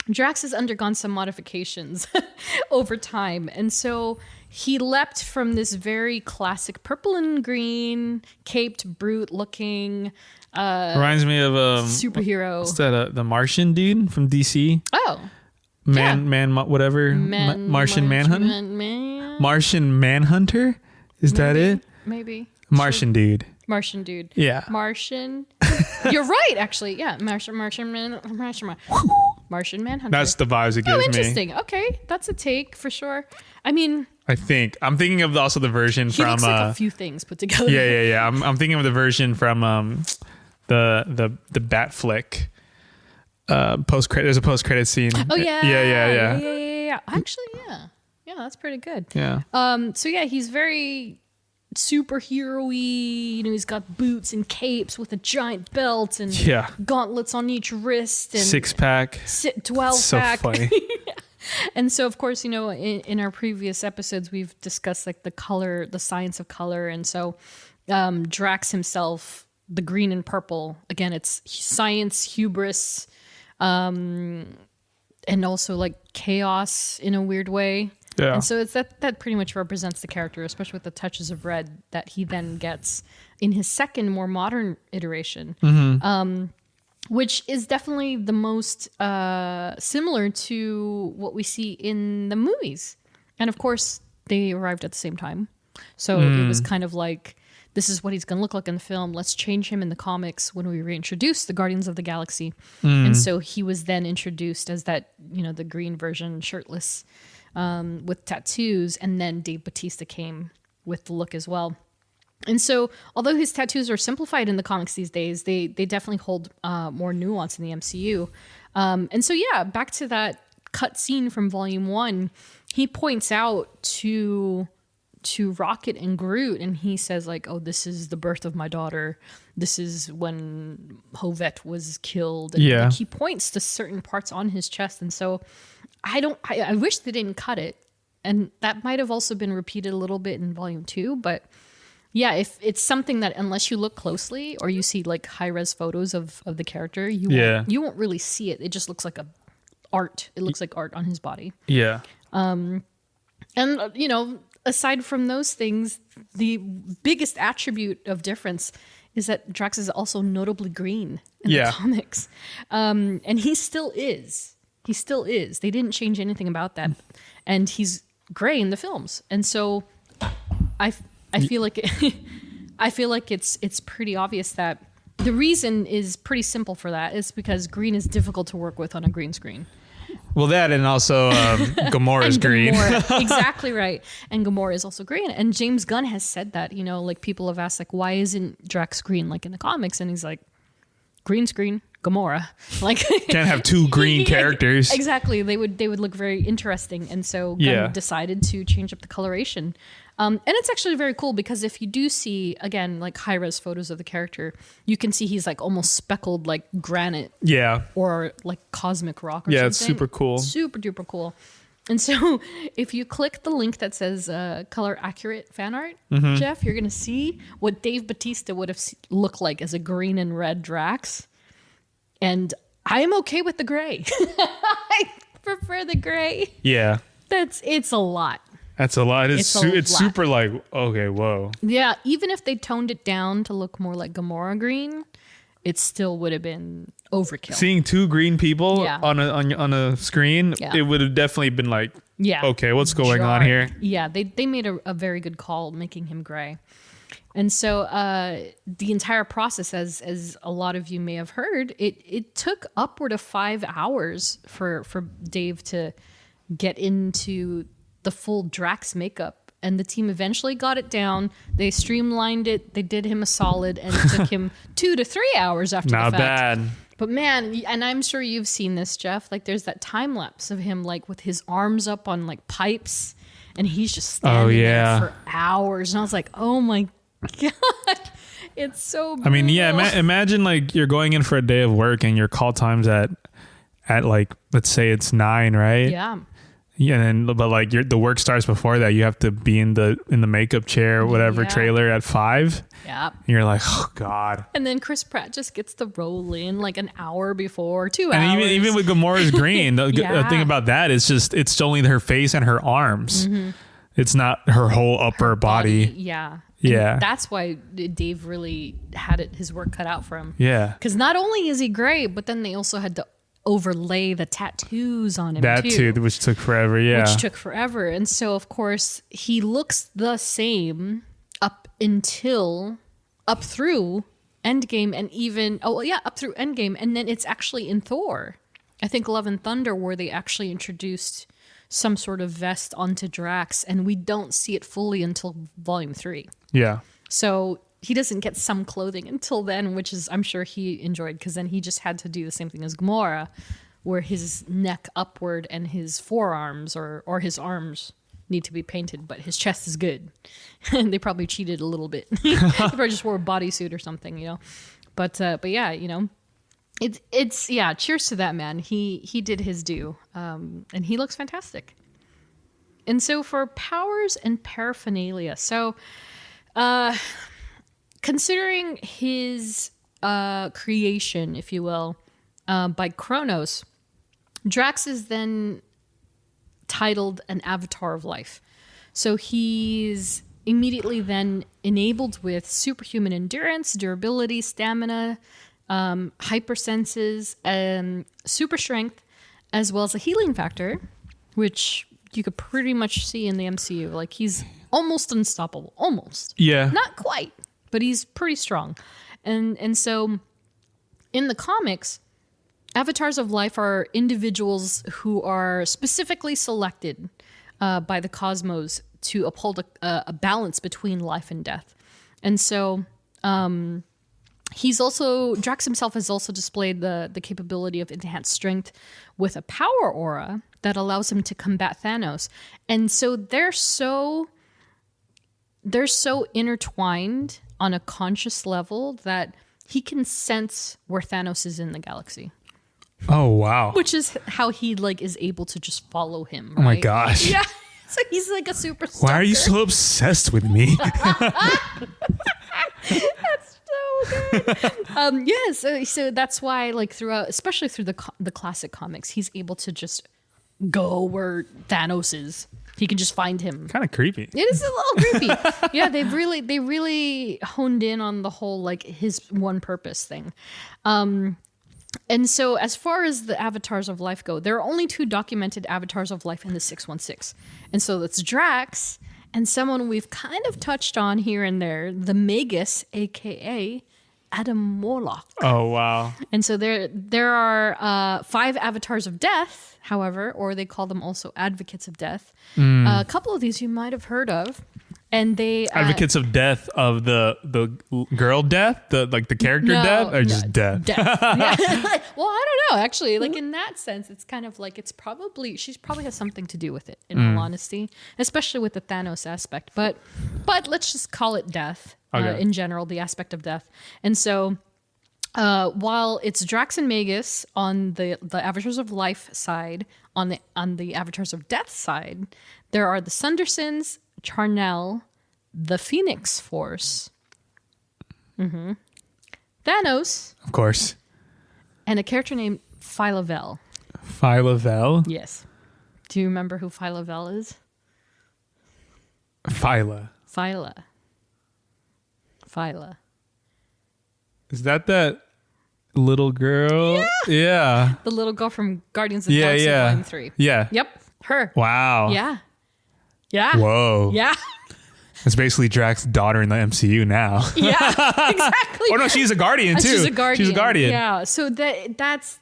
Drax has undergone some modifications over time. And so he leapt from this very classic purple and green, caped, brute looking reminds me of superhero. what's that? The Martian dude from DC. Oh. Martian Manhunter. Martian Manhunter. Is that it? Maybe. Martian dude. Martian dude. Yeah. Martian. You're right, actually. Yeah. Martian Manhunter. That's the vibes it gives Oh, me. interesting. Okay. That's a take for sure. I mean, I'm thinking of also the version he from looks like a few things put together. yeah. I'm thinking of the version from the Bat flick. Post credit. There's a post credit scene. Oh yeah. Yeah. Actually, yeah. Yeah, that's pretty good. Yeah. So yeah, he's very superhero-y. He's got boots and capes with a giant belt and Yeah. gauntlets on each wrist and 6-pack. 12 So pack. funny. And so, of course, in our previous episodes, we've discussed like the science of color. And so Drax himself, the green and purple, again, it's science, hubris, and also like chaos in a weird way. Yeah. And so it's that pretty much represents the character, especially with the touches of red that he then gets in his second, more modern iteration. Which is definitely the most similar to what we see in the movies. And of course, they arrived at the same time. So it was kind of like, this is what he's going to look like in the film. Let's change him in the comics when we reintroduce the Guardians of the Galaxy. And so he was then introduced as that, the green version, shirtless, with tattoos. And then Dave Bautista came with the look as well. And so, although his tattoos are simplified in the comics these days, they definitely hold more nuance in the MCU. And so, yeah, back to that cut scene from Volume 1, he points out to Rocket and Groot, and he says, like, oh, this is the birth of my daughter. This is when Hovette was killed. And Yeah. like, he points to certain parts on his chest. And so, I wish they didn't cut it. And that might have also been repeated a little bit in Volume 2, but... yeah, if it's something that unless you look closely or you see like high res photos of the character, you won't really see it. It just looks like art. It looks like art on his body. Yeah. And aside from those things, the biggest attribute of difference is that Drax is also notably green in the comics. And he still is. He still is. They didn't change anything about that. And he's gray in the films. And so I feel like it's pretty obvious that the reason is pretty simple for that is because green is difficult to work with on a green screen. Well, that and also Gamora's green. Gamora, exactly right. And Gamora is also green. And James Gunn has said that, like people have asked like, why isn't Drax green like in the comics? And he's like, green screen, Gamora. Like Can't have 2 green characters. Exactly. They would look very interesting. And so Gunn decided to change up the coloration. And it's actually very cool because if you do see, again, like high-res photos of the character, you can see he's like almost speckled like granite Yeah. or like cosmic rock or Yeah, something. it's super cool. Super duper cool. And so if you click the link that says color accurate fan art, Mm-hmm. Jeff, you're going to see what Dave Bautista would have looked like as a green and red Drax. And I'm okay with the gray. I prefer the gray. Yeah. It's a lot. That's a lot. It's a lot. It's super like, okay, whoa. Yeah, even if they toned it down to look more like Gamora green, it still would have been overkill. Seeing two green people Yeah. on a screen, Yeah. it would have definitely been like, Yeah. okay, what's going on Jarring. here? Yeah, they made a very good call making him gray. And so the entire process, as a lot of you may have heard, it took upward of 5 hours for Dave to get into the full Drax makeup. And the team eventually got it down. They streamlined it. They did him a solid, and it took him 2 to 3 hours after Not the fact. bad. But man, and I'm sure you've seen this, Jeff. Like, there's that time lapse of him, like with his arms up on like pipes, and he's just standing yeah. there for hours. And I was like, oh my god, it's so. I mean, yeah, brutal. imagine like you're going in for a day of work and your call time's at like, let's say it's 9, right? Yeah. Yeah, and then, but like the work starts before that. You have to be in the makeup chair or whatever Yeah. trailer at 5. Yeah. And you're like, oh god. And then Chris Pratt just gets to roll in like an hour before, 2 hours. And even with Gamora's green, the Yeah. thing about that is just it's only her face and her arms. Mm-hmm. It's not her whole upper body. Yeah. Yeah. And that's why Dave really had his work cut out for him. Yeah. Because not only is he gray, but then they also had to overlay the tattoos on him That too, which took forever. Yeah. Which took forever. And so, of course, he looks the same up through Endgame and even, up through Endgame. And then it's actually in Thor, I think Love and Thunder, where they actually introduced some sort of vest onto Drax. And we don't see it fully until Volume 3. Yeah. So he doesn't get some clothing until then, which is, I'm sure he enjoyed, because then he just had to do the same thing as Gamora, where his neck upward and his forearms or his arms need to be painted, but his chest is good. And they probably cheated a little bit. They probably just wore a bodysuit or something, you know. But yeah, you know, it's cheers to that man. He did his due, and he looks fantastic. And so for powers and paraphernalia, so considering his creation, if you will, by Kronos, Drax is then titled an Avatar of Life. So he's immediately then enabled with superhuman endurance, durability, stamina, hypersenses, super strength, as well as a healing factor, which you could pretty much see in the MCU. Like, he's almost unstoppable. Almost. Yeah. Not quite, but he's pretty strong. And so in the comics, Avatars of Life are individuals who are specifically selected by the cosmos to uphold a balance between life and death. And so Drax himself has also displayed the capability of enhanced strength with a power aura that allows him to combat Thanos. And so they're so intertwined on a conscious level that he can sense where Thanos is in the galaxy, Oh wow. which is how he like is able to just follow him. Oh my right? gosh. Yeah. So he's like a super stalker. Why are you so obsessed with me? so good? So that's why, like, throughout, especially through the classic comics, he's able to just go where Thanos is. He can just find him. Kind of creepy. It is a little creepy. Yeah, they really honed in on the whole like his one purpose thing. And so as far as the avatars of life go, there are only 2 documented avatars of life in the 616. And so that's Drax and someone we've kind of touched on here and there, the Magus, aka Adam Warlock. Oh wow. And so there are 5 avatars of death, however, or they call them also advocates of death. A couple of these you might have heard of. and they Advocates of death of the girl death, the character death, or just death? Death. Yeah. Well, I don't know. Actually, like in that sense, it's kind of like she probably has something to do with it. In all honesty, especially with the Thanos aspect. But let's just call it death in general, the aspect of death. And so, while it's Drax and Magus on the Avatars of Life side, on the Avatars of Death side, there are the Sundersons, Charnel, the Phoenix Force, Thanos, Of course. and a character named Phyla-Vell. Phyla-Vell? Yes. Do you remember who Phyla-Vell is? Phyla. Phyla. Is that little girl? Yeah. The little girl from Guardians of the Galaxy Volume 3. Yeah. Yep. Her. Wow. Yeah. Yeah. Whoa. Yeah. It's basically Drax's daughter in the MCU now. Yeah. Exactly. Oh no, she's a Guardian too. She's a Guardian. She's a Guardian. Yeah. So that's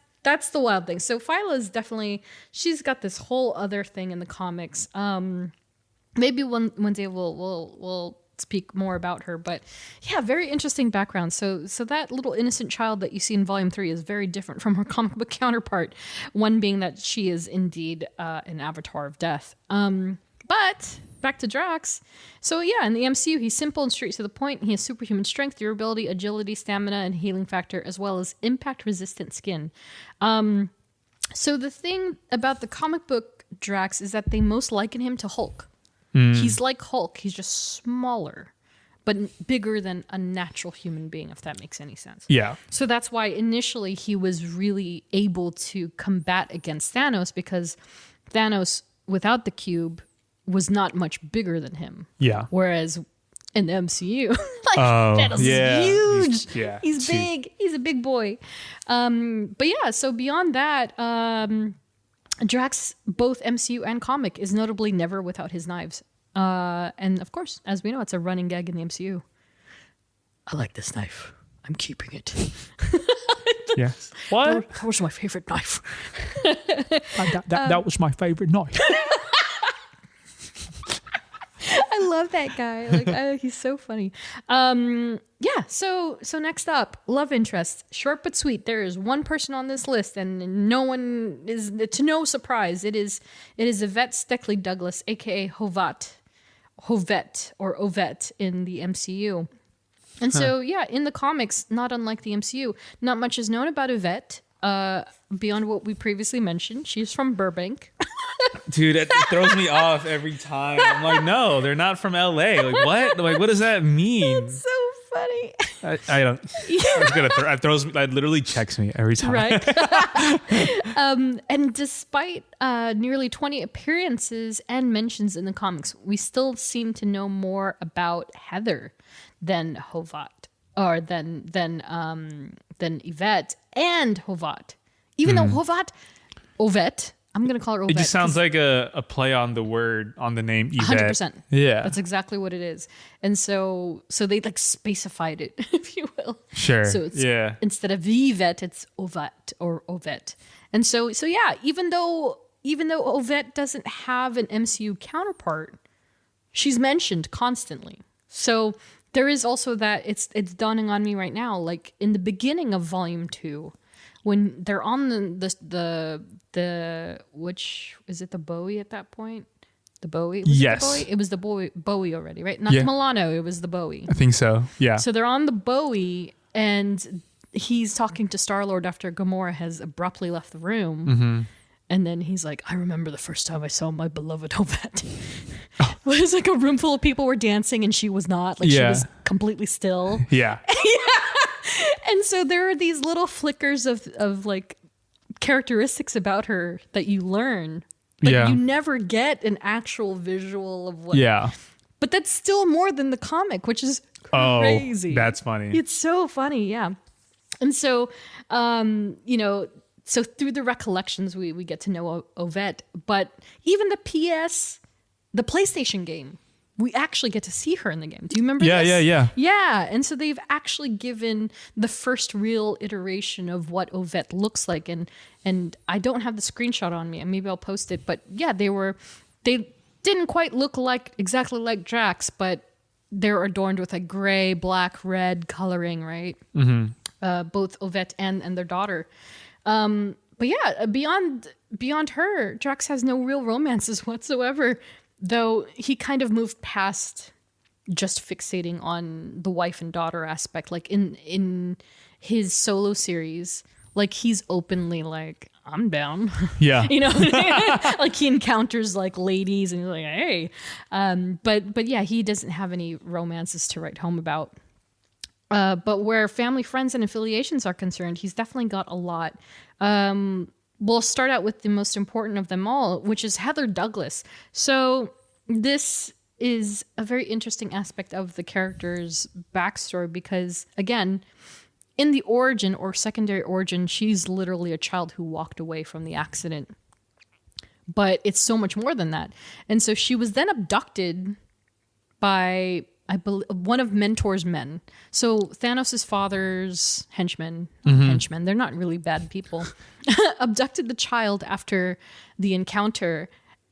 the wild thing. So Phyla is definitely, she's got this whole other thing in the comics. Maybe one day we'll speak more about her, but yeah, very interesting background. So that little innocent child that you see in Volume 3 is very different from her comic book counterpart. One being that she is indeed an avatar of death. But back to Drax. So yeah, in the MCU, he's simple and straight to the point. He has superhuman strength, durability, agility, stamina, and healing factor, as well as impact-resistant skin. So the thing about the comic book Drax is that they most liken him to Hulk. He's like Hulk. He's just smaller, but bigger than a natural human being, if that makes any sense. Yeah. So that's why initially he was really able to combat against Thanos, because Thanos, without the cube, was not much bigger than him. Yeah. Whereas in the MCU, Thanos is huge. He's big. He's a big boy. But yeah, so beyond that, Drax, both MCU and comic, is notably never without his knives. And of course, as we know, it's a running gag in the MCU. I like this knife. I'm keeping it. Yes. What? That was my favorite knife. That was my favorite knife. I love that guy. Like, he's so funny. Yeah. So next up, love interest, short but sweet. There is one person on this list, and no one is, to no surprise, it is Yvette Steckley Douglas, aka Hovette or Ovette in the MCU. And so yeah, in the comics, not unlike the MCU, not much is known about Yvette. Beyond what we previously mentioned, she's from Burbank. Dude, it throws me off every time. I'm like, no, they're not from LA. Like, what? Like, what does that mean? It's so funny. I don't. It's gonna that literally checks me every time. Right. And despite nearly 20 appearances and mentions in the comics, we still seem to know more about Heather than Hovette, or than Yvette and Hovette. Even though Ovette, I'm going to call her Ovette. It just sounds like a play on the word, on the name Yvette. 100%. Yeah. That's exactly what it is. And so they like specified it, if you will. Sure. So it's, instead of Yvette, it's Ovette or Ovette. And so yeah, even though Ovette doesn't have an MCU counterpart, she's mentioned constantly. So there is also that, it's dawning on me right now, like in the beginning of Volume 2, when they're on the which is it, the Bowie at that point? The Bowie? Yes. It was the Bowie already, right? Not the Milano, it was the Bowie. I think so. Yeah. So they're on the Bowie, and he's talking to Star-Lord after Gamora has abruptly left the room. Mm-hmm. And then he's like, I remember the first time I saw my beloved Ovette. It was like a room full of people were dancing and she was not. Like she was completely still. Yeah. And so there are these little flickers of like characteristics about her that you learn. But you never get an actual visual of what. Yeah. But that's still more than the comic, which is crazy. Oh, that's funny. It's so funny, yeah. And so, so through the recollections, we get to know Ovette. But even the PlayStation game, we actually get to see her in the game. Do you remember this? Yeah. Yeah, and so they've actually given the first real iteration of what Ovette looks like. And I don't have the screenshot on me, and maybe I'll post it. But yeah, they didn't quite look like exactly like Drax, but they're adorned with a gray, black, red coloring, right? Both Ovette and their daughter. But yeah, beyond her, Drax has no real romances whatsoever, though he kind of moved past just fixating on the wife and daughter aspect. Like in his solo series, like he's openly like, I'm down. Yeah. You know, like he encounters like ladies and he's like, hey. But yeah, he doesn't have any romances to write home about. But where family, friends, and affiliations are concerned, he's definitely got a lot. We'll start out with the most important of them all, which is Heather Douglas. So this is a very interesting aspect of the character's backstory because, again, in the origin or secondary origin, she's literally a child who walked away from the accident. But it's so much more than that. And so she was then abducted by, I believe, one of Mentor's men. So Thanos' father's henchmen, they're not really bad people, abducted the child after the encounter,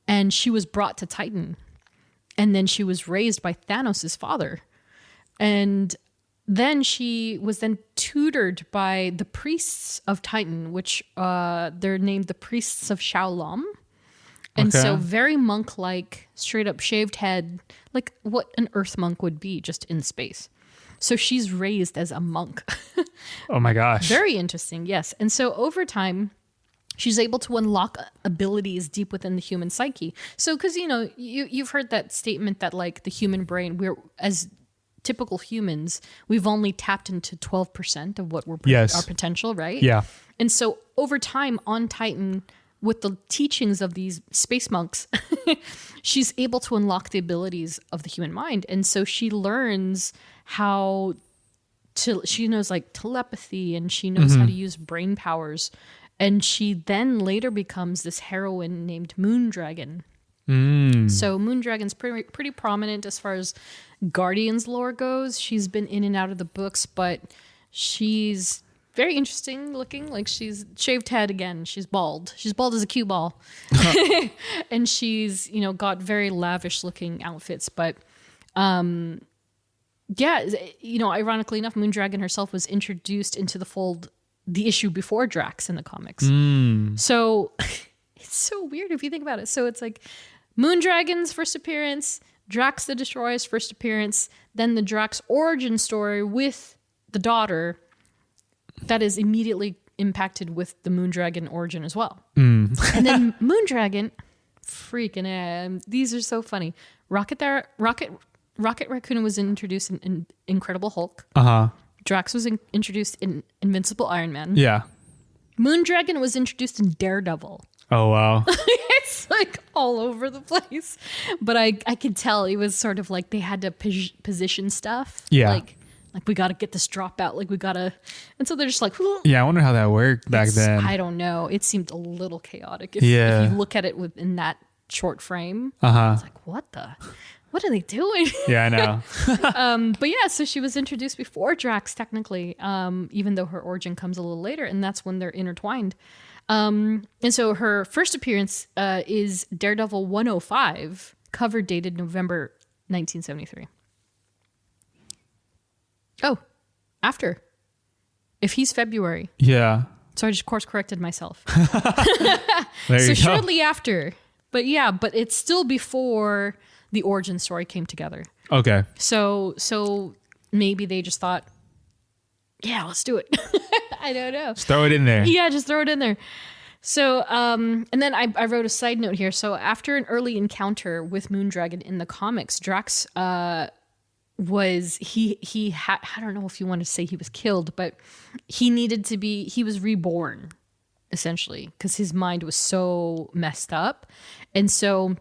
and she was brought to Titan. And then she was raised by Thanos' father. And then she was then tutored by the priests of Titan, which they're named the priests of Shaolam. And so very monk-like, straight up shaved head, like what an earth monk would be just in space. So she's raised as a monk. Oh my gosh. Very interesting, yes. And so over time, she's able to unlock abilities deep within the human psyche. So, because, you know, you've heard that statement that like the human brain, we're as typical humans, we've only tapped into 12% of what we're our potential, right? Yeah. And so over time on Titan, with the teachings of these space monks, she's able to unlock the abilities of the human mind. And so she learns how to, she knows like telepathy and she knows how to use brain powers. And she then later becomes this heroine named Moondragon. So Moondragon's pretty prominent as far as Guardians lore goes. She's been in and out of the books, but she's very interesting looking. Like she's shaved head again. She's bald. She's bald as a cue ball. And she's, you know, got very lavish looking outfits. But yeah, you know, ironically enough, Moondragon herself was introduced into the fold the issue before Drax in the comics. So it's so weird if you think about it. So it's like Moondragon's first appearance, Drax the Destroyer's first appearance, then the Drax origin story with the daughter that is immediately impacted with the Moondragon origin as well. And then Moondragon, freaking these are so funny. Rocket Raccoon was introduced in Incredible Hulk. Drax was introduced in Invincible Iron Man. Yeah. Moondragon was introduced in Daredevil. Oh, wow. It's like all over the place. But I could tell it was sort of like they had to position stuff. Yeah. Like we got to get this drop out. Like we got to. And so they're just like, yeah, I wonder how that worked back then. I don't know. It seemed a little chaotic. If you look at it within that short frame, it's like, what are they doing? Yeah, I know. But yeah, so she was introduced before Drax, technically, even though her origin comes a little later, and that's when they're intertwined. And so her first appearance is Daredevil 105, cover dated November 1973. Oh, after. If he's February. Yeah. So I just course corrected myself. There So you go. shortly after. But yeah, but it's still before the origin story came together. Okay. So maybe they just thought, yeah, let's do it. I don't know. Just throw it in there. Yeah, just throw it in there. So, and then I wrote a side note here. So after an early encounter with Moondragon in the comics, Drax was, he had, I don't know if you want to say he was killed, but he was reborn, essentially, because his mind was so messed up. And so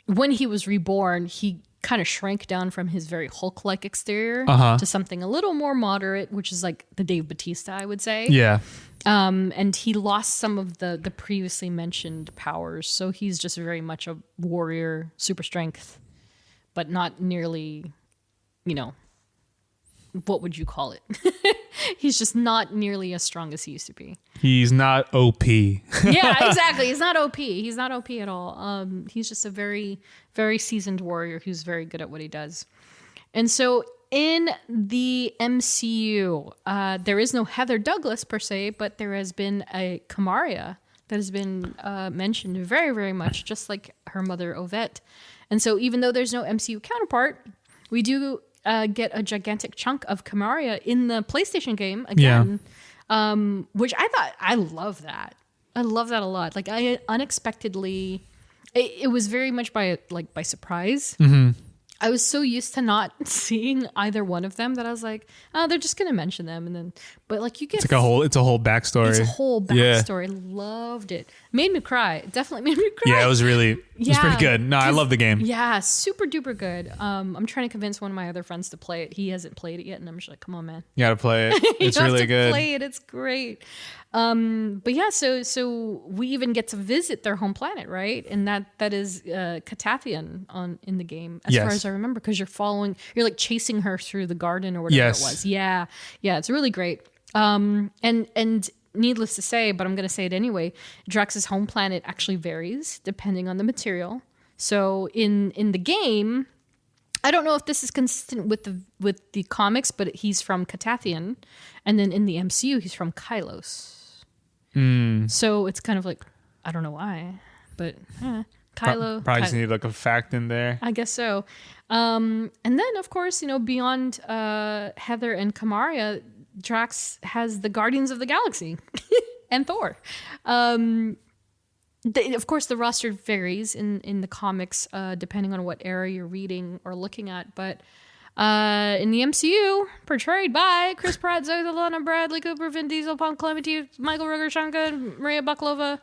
when he was reborn, he kind of shrank down from his very Hulk-like exterior to something a little more moderate, which is like the Dave Bautista, I would say. Yeah. And he lost some of the previously mentioned powers. So he's just very much a warrior, super strength, but not nearly, what would you call it? He's just not nearly as strong as he used to be. He's not OP. Yeah, exactly. He's not OP. He's not OP at all. He's just a very, very seasoned warrior who's very good at what he does. And so in the MCU, there is no Heather Douglas per se, but there has been a Kamaria that has been mentioned very, very much, just like her mother Ovette. And so even though there's no MCU counterpart, we do get a gigantic chunk of Kamaria in the PlayStation game again, which I love that. I love that a lot. Like I unexpectedly, it was very much by surprise. Mm-hmm. I was so used to not seeing either one of them that I was like, oh, they're just gonna mention them, and then, but like you get, it's a whole backstory. It's a whole backstory. Loved it. Made me cry. Definitely made me cry. Yeah, it was pretty good. No, I love the game. Yeah, super duper good. I'm trying to convince one of my other friends to play it. He hasn't played it yet, and I'm just like, come on, man. You gotta play it. It's really good. Play it. It's great. But yeah, so we even get to visit their home planet, right? And that is Catathian in the game, as far as I remember, because you're like chasing her through the garden or whatever it was. Yeah, it's really great. And needless to say, but I'm going to say it anyway, Drax's home planet actually varies depending on the material. So in the game, I don't know if this is consistent with the comics, but he's from Catathian, and then in the MCU, he's from Kylos. So it's kind of like, I don't know why, but Kylo. Probably just need like a fact in there. I guess so. And then, of course, beyond Heather and Kamaria, Drax has the Guardians of the Galaxy and Thor. Of course, the roster varies in the comics depending on what era you're reading or looking at. But in the MCU, portrayed by Chris Pratt, Zoe Saldana, Bradley Cooper, Vin Diesel, Paul Clemente, Michael Rooker, Shankar, Maria Bakalova,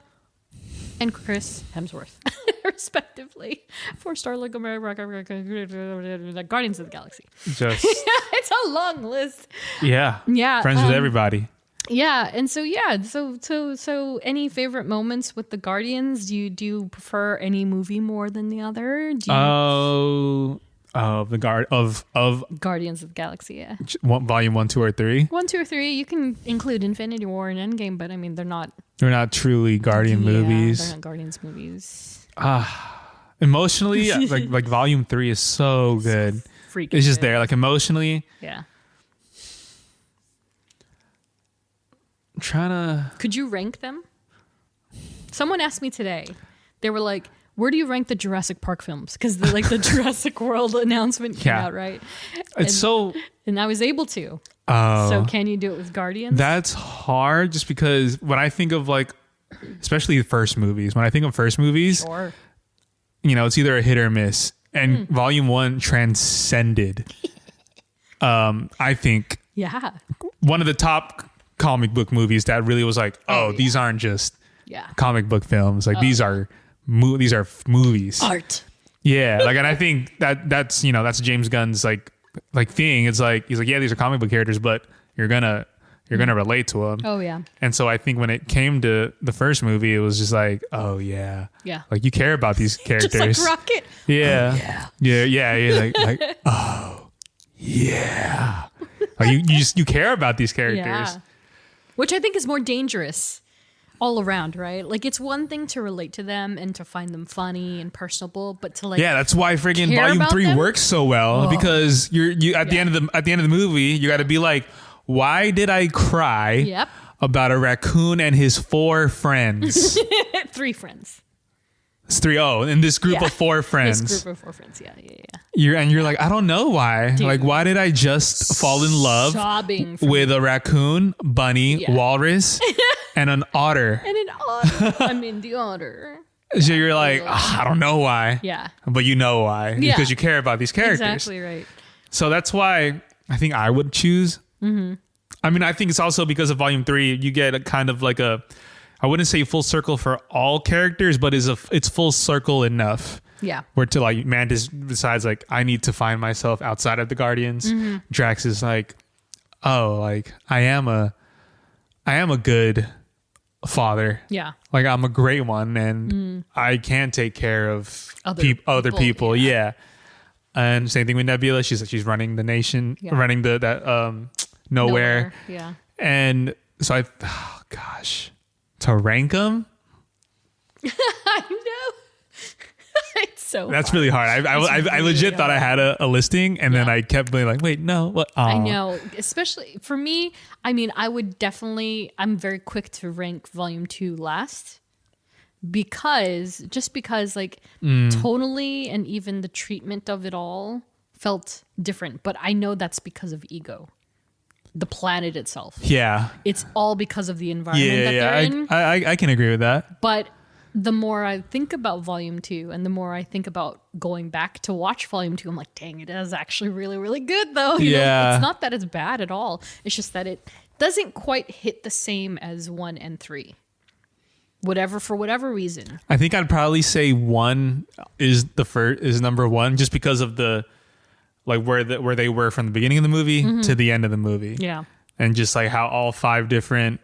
and Chris Hemsworth, respectively. 4-star Lego Guardians of the Galaxy. Just it's a long list. Yeah. Friends with everybody. Yeah, and so any favorite moments with the Guardians? Do you prefer any movie more than the other? Of Guardians of the Galaxy, yeah. Volume 1, 2, or 3. 1, 2, or 3. You can include Infinity War and Endgame, but I mean they're not truly Guardian movies. They're not Guardians movies. Emotionally, like Volume 3 is so good. Freaking it's just good. there, like emotionally. Yeah. I'm trying to. Could you rank them? Someone asked me today. They were like, where do you rank the Jurassic Park films? Because the Jurassic World announcement came out, right? And I was able to. So can you do it with Guardians? That's hard, just because when I think of especially the first movies, Sure. It's either a hit or miss. And Volume 1 transcended. I think. Yeah. One of the top comic book movies that really was like, these aren't just comic book films. Like these are movies. Art. Yeah, and I think that's James Gunn's like thing. It's like he's like, yeah, these are comic book characters, but you're gonna relate to them. Oh yeah. And so I think when it came to the first movie, it was just like, oh yeah, like you care about these characters. Just like Rocket. Yeah. Oh, yeah. Like oh yeah. You care about these characters. Yeah. Which I think is more dangerous all around, right? Like it's one thing to relate to them and to find them funny and personable, but to that's why friggin' Volume 3 works so well, because you at the end of the movie, you got to be like, why did I cry about a raccoon and his 4 friends? 3 friends. It's 3. Oh, in this group of 4 friends. This group of 4 friends, yeah. You're like, I don't know why. Dude, like, why did I just fall in love with a raccoon, bunny, walrus, and an otter? And an otter. I mean, the otter. So you're like, I don't know why. Yeah. But you know why. Yeah. Because you care about these characters. Exactly right. So that's why I think I would choose. Mm-hmm. I mean, I think it's also because of Volume 3, you get a kind of like I wouldn't say full circle for all characters, but it's full circle enough. Yeah. Where to Mantis decides like, I need to find myself outside of the Guardians. Mm-hmm. Drax is like, oh, like I am a good father. Yeah. Like I'm a great one, and I can take care of other people. Yeah. And same thing with Nebula. She's running the nation, running that nowhere. Yeah. And so to rank them. I know. It's so That's hard. really hard. I legit thought I had a listing, and then I kept being like, wait, no, what? Oh. I know, especially for me. I mean, I'm very quick to rank Volume 2 last because like tonally and even the treatment of it all felt different. But I know that's because of Ego, the planet itself. Yeah. It's all because of the environment that they're in. I can agree with that. But the more I think about Volume 2 and the more I think about going back to watch Volume 2, I'm like, dang, it is actually really, really good, though. You know, it's not that it's bad at all. It's just that it doesn't quite hit the same as 1 and 3. For whatever reason. I think I'd probably say 1 is number 1, just because of the like where they were from the beginning of the movie to the end of the movie. Yeah. And just like how all 5 different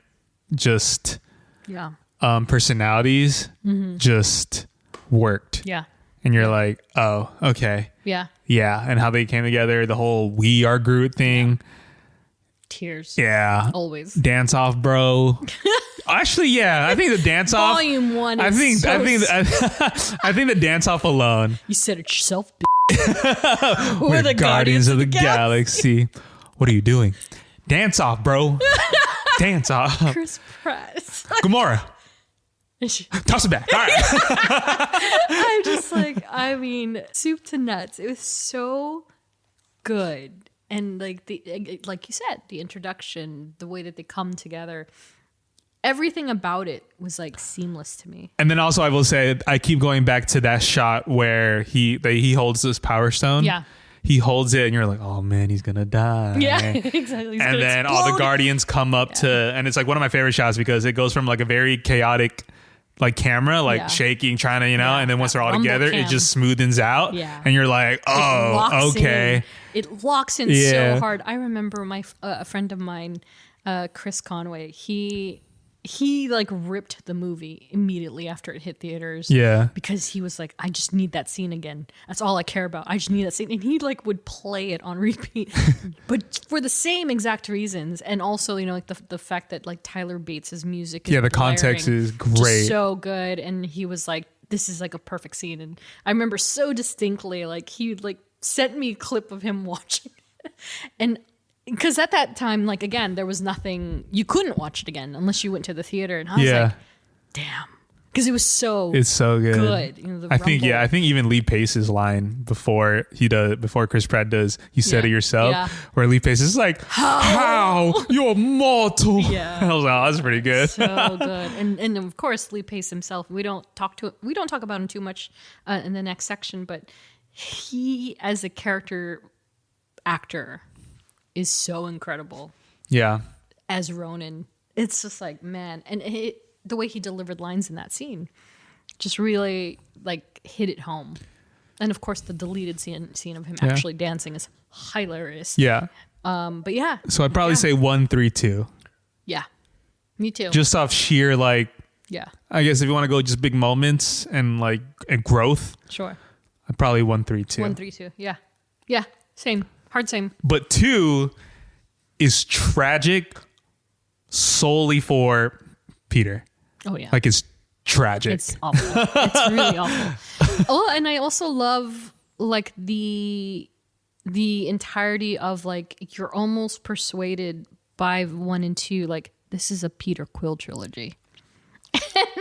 personalities just worked. Yeah. And you're like, oh, okay. Yeah. Yeah. And how they came together, the whole We Are Groot thing. Tears. Yeah. Always. Dance off, bro. Actually, yeah. I think the dance off. Volume 1 is I think the dance off alone. You said it yourself, We're the Guardians of the Galaxy. What are you doing? Dance off, bro. Dance off. Chris Pratt. Gamora. Toss it back. All right. I'm just like, I mean, soup to nuts. It was so good. And like like you said, the introduction, the way that they come together, everything about it was like seamless to me. And then also I will say, I keep going back to that shot where he holds this Power Stone. Yeah. He holds it and you're like, oh man, he's gonna die. Yeah, exactly. He's and then all the Guardians come up to, and it's like one of my favorite shots because it goes from like a very chaotic like camera, like shaking, trying to, and then once they're all together, it just smoothens out. Yeah. And you're like, oh, okay. It locks in so hard. I remember a friend of mine, Chris Conway, he like ripped the movie immediately after it hit theaters. Yeah. Because he was like, I just need that scene again. That's all I care about. I just need that scene. And he like would play it on repeat, but for the same exact reasons. And also, like the fact that like Tyler Bates' music is the context is great. So good. And he was like, this is like a perfect scene. And I remember so distinctly, like he like sent me a clip of him watching it. And because at that time, like, again, there was nothing, you couldn't watch it again unless you went to the theater. And I was like, damn. Because it was it's so good. I think even Lee Pace's line before Chris Pratt does, you said it yourself, where Lee Pace is like, how? You're mortal. Yeah. I was like, oh, that's pretty good. So good. And of course, Lee Pace himself, we don't talk about him too much in the next section, but he, as a character actor, is so incredible. Yeah. As Ronan. It's just like, man. And the way he delivered lines in that scene just really like hit it home. And of course the deleted scene of him actually dancing is hilarious. Yeah. But yeah. So I'd probably say 1, 3, 2. Yeah. Me too. Just off sheer like, yeah. I guess if you want to go just big moments and like a growth. Sure. I'd probably 1, 3, 2. 1, 3, 2. Yeah. Yeah. Same. Hard same. But 2 is tragic solely for Peter. Oh yeah. Like it's tragic. It's awful. It's really awful. Oh, and I also love like the entirety of like you're almost persuaded by 1 and 2 like this is a Peter Quill trilogy.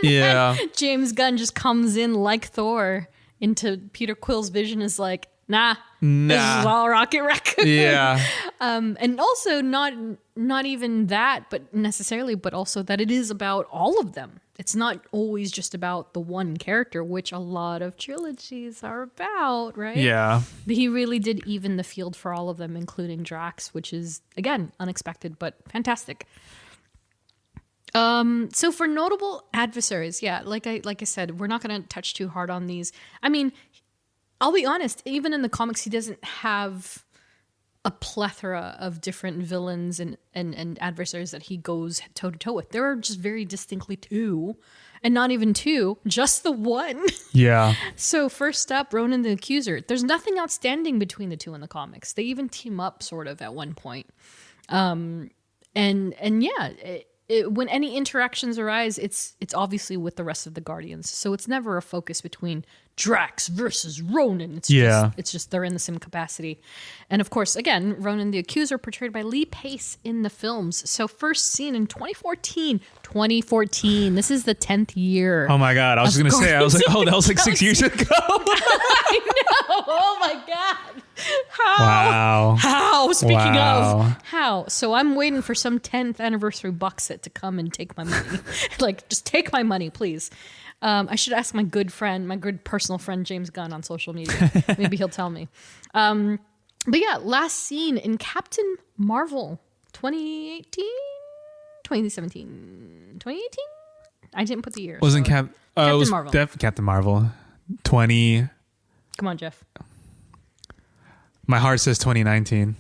Yeah. James Gunn just comes in like Thor into Peter Quill's vision is like, nah. This is all Rocket Raccoon. Yeah. And also not even that, but necessarily, but also that it is about all of them. It's not always just about the one character, which a lot of trilogies are about, right? Yeah. But he really did even the field for all of them, including Drax, which is, again, unexpected, but fantastic. So for notable adversaries, yeah, like I said, we're not going to touch too hard on these. I mean, I'll be honest, even in the comics, he doesn't have a plethora of different villains and adversaries that he goes toe to toe with. There are just very distinctly two, and not even two, just the one. Yeah. So first up, Ronan the Accuser. There's nothing outstanding between the two in the comics. They even team up sort of at one point. And yeah, when any interactions arise, it's obviously with the rest of the Guardians. So it's never a focus between Drax versus Ronan. It's just they're in the same capacity. And of course, again, Ronan the Accuser portrayed by Lee Pace in the films. So first seen in 2014. 2014. This is the 10th year. Oh my God. I was going to say, I was like, oh, that was like 6 years ago. I know. Oh my God. How? Wow. How? Speaking Wow. of how. So I'm waiting for some 10th anniversary box set to come and take my money. Like, just take my money, please. I should ask my good friend, my good personal friend, James Gunn on social media. Maybe he'll tell me. But yeah, last seen in Captain Marvel 2018? 2017? 2018? I didn't put the year. Wasn't so. Captain Captain it was Marvel. Captain Marvel. 20. Come on, Jeff. My heart says 2019.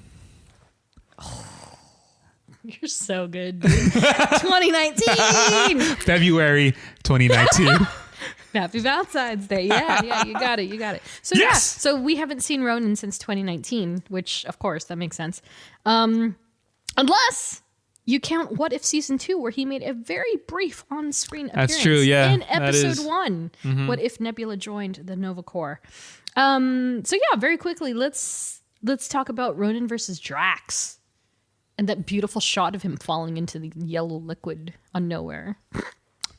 You're so good, dude. 2019! February 2019. Happy Valentine's Day. Yeah, you got it. So Yes! yeah, so we haven't seen Ronan since 2019, which of course that makes sense. Unless you count What If Season 2, where he made a very brief on-screen appearance. That's true, yeah. In that episode is. 1. What if Nebula joined the Nova Corps? So yeah, very quickly, let's talk about Ronan versus Drax. And that beautiful shot of him falling into the yellow liquid on nowhere.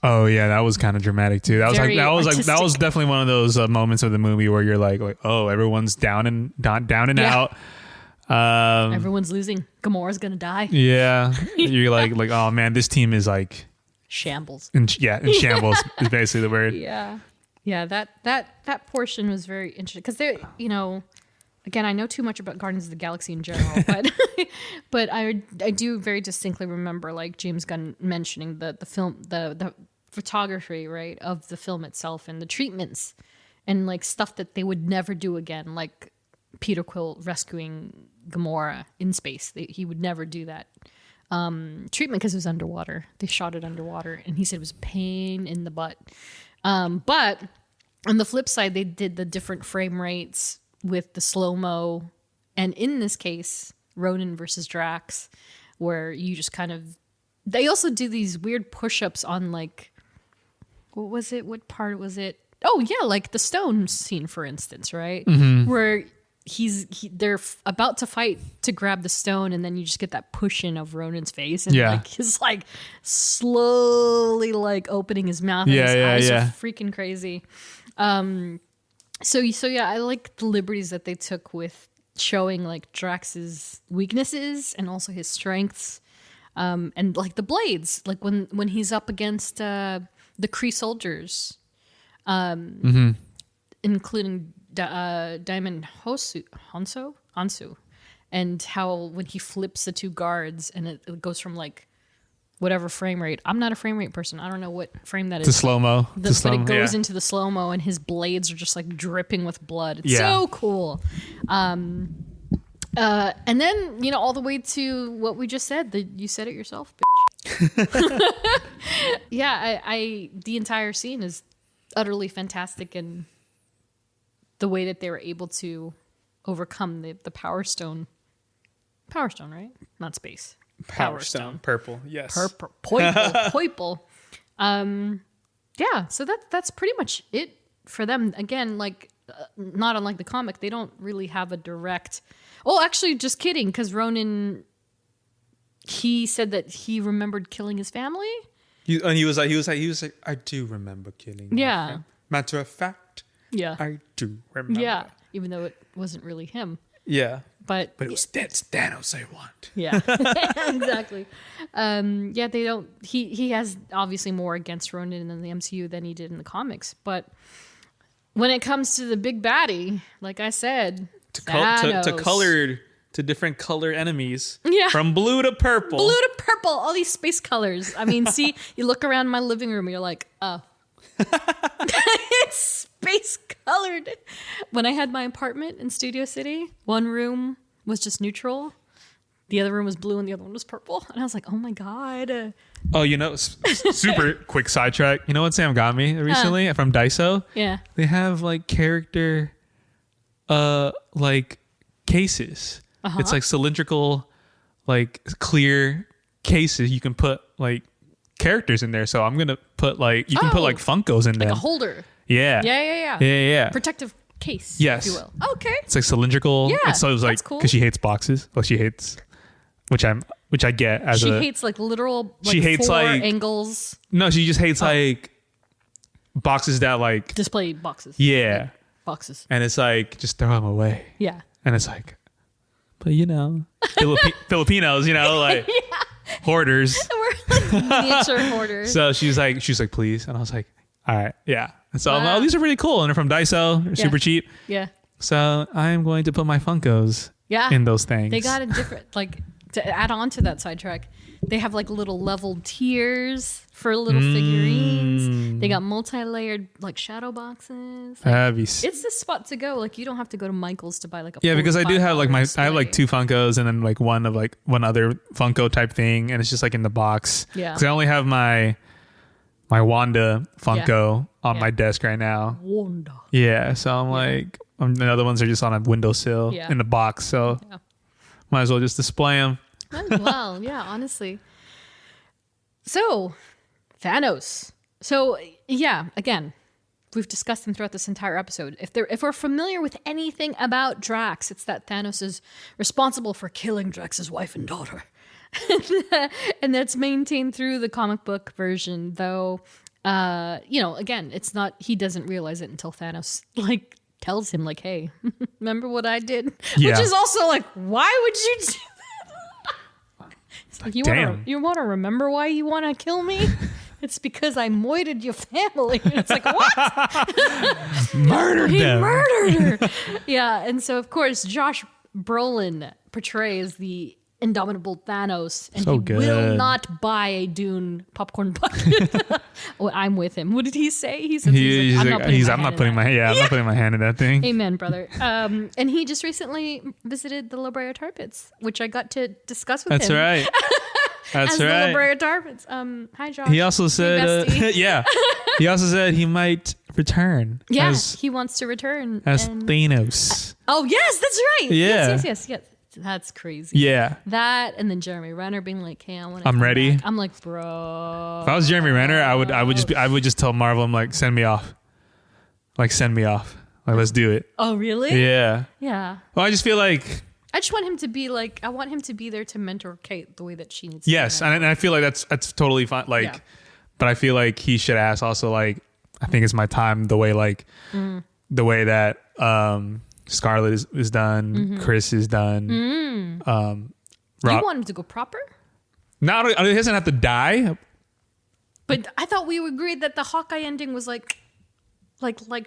Oh yeah, that was kind of dramatic too. That Very was artistic. that was definitely one of those moments of the movie where you're like, oh, everyone's down and Yeah. out. Everyone's losing. Gamora's gonna die. Yeah, you're like, oh man, this team is like Shambles. in shambles is basically the word. Yeah. That portion was very interesting because they, again, I know too much about Guardians of the Galaxy in general, but I do very distinctly remember like James Gunn mentioning the film, the photography, right, of the film itself and the treatments and like stuff that they would never do again, like Peter Quill rescuing Gamora in space. He would never do that treatment because it was underwater. They shot it underwater, and he said it was a pain in the butt. But on the flip side, they did the different frame rates with the slow-mo, and in this case, Ronan versus Drax, where you just kind of... They also do these weird push-ups on, like... What was it? What part was it? Oh, yeah, like the stone scene, for instance, right? Where they're about to fight to grab the stone, and then you just get that push-in of Ronan's face, and like he's like slowly like opening his mouth, and his eyes are freaking crazy. So yeah, I like the liberties that they took with showing like Drax's weaknesses and also his strengths, and like the blades, like when he's up against the Kree soldiers, including Diamond Hansu, and how when he flips the two guards and it goes from like whatever frame rate. I'm not a frame rate person. I don't know what frame that is. To slow-mo. But it goes into the slow-mo and his blades are just like dripping with blood. It's so cool. And then, all the way to what we just said. You said it yourself, bitch. Yeah, the entire scene is utterly fantastic, and the way that they were able to overcome the Power Stone. Power Stone, right? Not space. Power Stone. Purple, yes. Purple. Yeah, so that's pretty much it for them. Again, like, not unlike the comic, they don't really have a direct... Oh, actually, just kidding, because Ronan, he said that he remembered killing his family. He was like, I do remember killing. Yeah. Matter of fact, Yeah. I do remember. Yeah, even though it wasn't really him. Yeah. But it was Thanos I want. Yeah, exactly. Yeah, they don't. He has obviously more against Ronan in the MCU than he did in the comics. But when it comes to the big baddie, like I said, to different color enemies. Yeah. From blue to purple. Blue to purple, all these space colors. I mean, see, you look around my living room, and you're like, oh. It's space colored. When I had my apartment in Studio City, one room was just neutral. The other room was blue and the other one was purple. And I was like, oh my God. Oh, super quick sidetrack. You know what Sam got me recently from Daiso? Yeah. They have like character like cases. It's like cylindrical, like clear cases. You can put like characters in there. So I'm gonna put like you can put like Funkos in like them. a holder. Yeah. Yeah. Protective case, Yes. if you will. Okay. It's like cylindrical. Yeah, And so it was like that's cool. because she hates boxes. Well, she hates, which I get as She a. hates like literal like She hates, four like- angles No, she just hates like boxes that like. display boxes. Yeah. Boxes. And it's like just throw them away. Yeah. And it's like, but Filipinos, like hoarders. We're like miniature hoarders. So she was like, please. And I was like, all right, yeah. And so I'm like, Wow. oh, these are really cool. And they're from Daiso. They're super cheap. Yeah. So I'm going to put my Funkos in those things. They got a different, like, to add on to that sidetrack, they have like little leveled tiers for little figurines. They got multi-layered like shadow boxes. Like, it's the spot to go. Like, you don't have to go to Michael's to buy like a because I do have like $45 I have like display. 2 Funkos and then like one other Funko type thing, and it's just like in the box. Yeah. Because I only have my Wanda Funko on Yeah. my desk right now. Wanda. Yeah, so I'm like, the other ones are just on a windowsill Yeah. in the box, so Yeah. might as well just display them. Might as well, yeah, honestly. So, Thanos. So, yeah, again, we've discussed him throughout this entire episode. If we're familiar with anything about Drax, it's that Thanos is responsible for killing Drax's wife and daughter. And that's maintained through the comic book version, though, again, it's not, he doesn't realize it until Thanos, like, tells him, like, hey, remember what I did? Yeah. Which is also like, why would you do that? It's like, damn. you want to remember why you want to kill me? It's because I moited your family. It's like, what? Murdered He them. murdered her. Yeah, and so of course Josh Brolin portrays the indomitable Thanos, and So he good. will not buy a Dune popcorn bucket. Oh, I'm with him. What did he say? He said, I'm not putting hand my hand in that thing. Amen, brother. And he just recently visited the La Brea Tar Pits, which I got to discuss with That's him. right. That's As the La right. Brea Tar Pits. Hi, Josh. He also Hey, said, bestie. yeah. He also said he might return Yeah, as he wants to return. and- Thanos. Oh, yes, that's right. Yeah. Yes. That's crazy. Yeah. That and then Jeremy Renner being like, "Hey, I want to." I'm ready. I'm like, bro. If I was Jeremy Renner, I would just tell Marvel, I'm like, send me off. Like, send me off. Like, let's do it. Oh, really? Yeah. Yeah. Well, I just feel like, I just want him to be like. I want him to be there to mentor Kate the way that she needs. to yes, be and I feel like that's totally fine. Like, Yeah. but I feel like he should ask also, like, I think it's my time, the way the way that Scarlett is done, Chris is done. You want him to go proper? Not he doesn't have to die. But I thought we agreed that the Hawkeye ending was like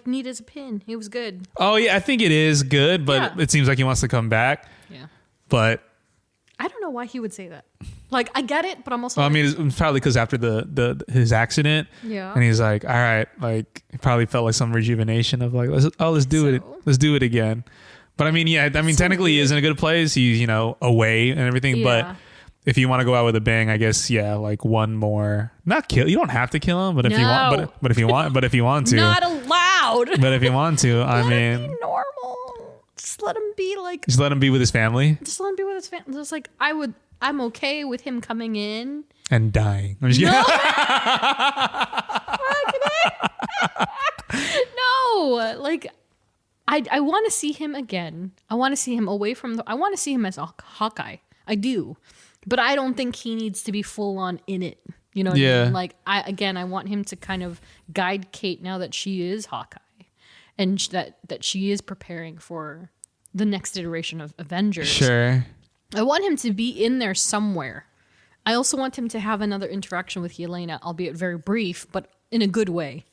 neat as a pin. It was good. Oh yeah, I think it is good, but Yeah. it seems like he wants to come back. Yeah. But I don't know why he would say that. Like, I get it, but I'm also. well, I like, mean, it's probably because after his accident, Yeah. and he's like, all right, like he probably felt like some rejuvenation of like, let's do it again. But I mean, yeah, I mean, technically he is in a good place. He's away and everything, Yeah. but if you want to go out with a bang, I guess like one more, not kill. You don't have to kill him, but if you want, No. but if you want to, not allowed. but if you want to, I Let him mean, be normal. Just let him be like. just let him be with his family Just let him be with his family. Just like I'm okay with him coming in. and dying. I'm just kidding. No, like I want to see him again. I want to see him away from I want to see him as a Hawkeye. I do, but I don't think he needs to be full on in it. You know what I Yeah. mean? Like I want him to kind of guide Kate now that she is Hawkeye, and that she is preparing for the next iteration of Avengers. Sure. I want him to be in there somewhere. I also want him to have another interaction with Yelena, albeit very brief, but in a good way,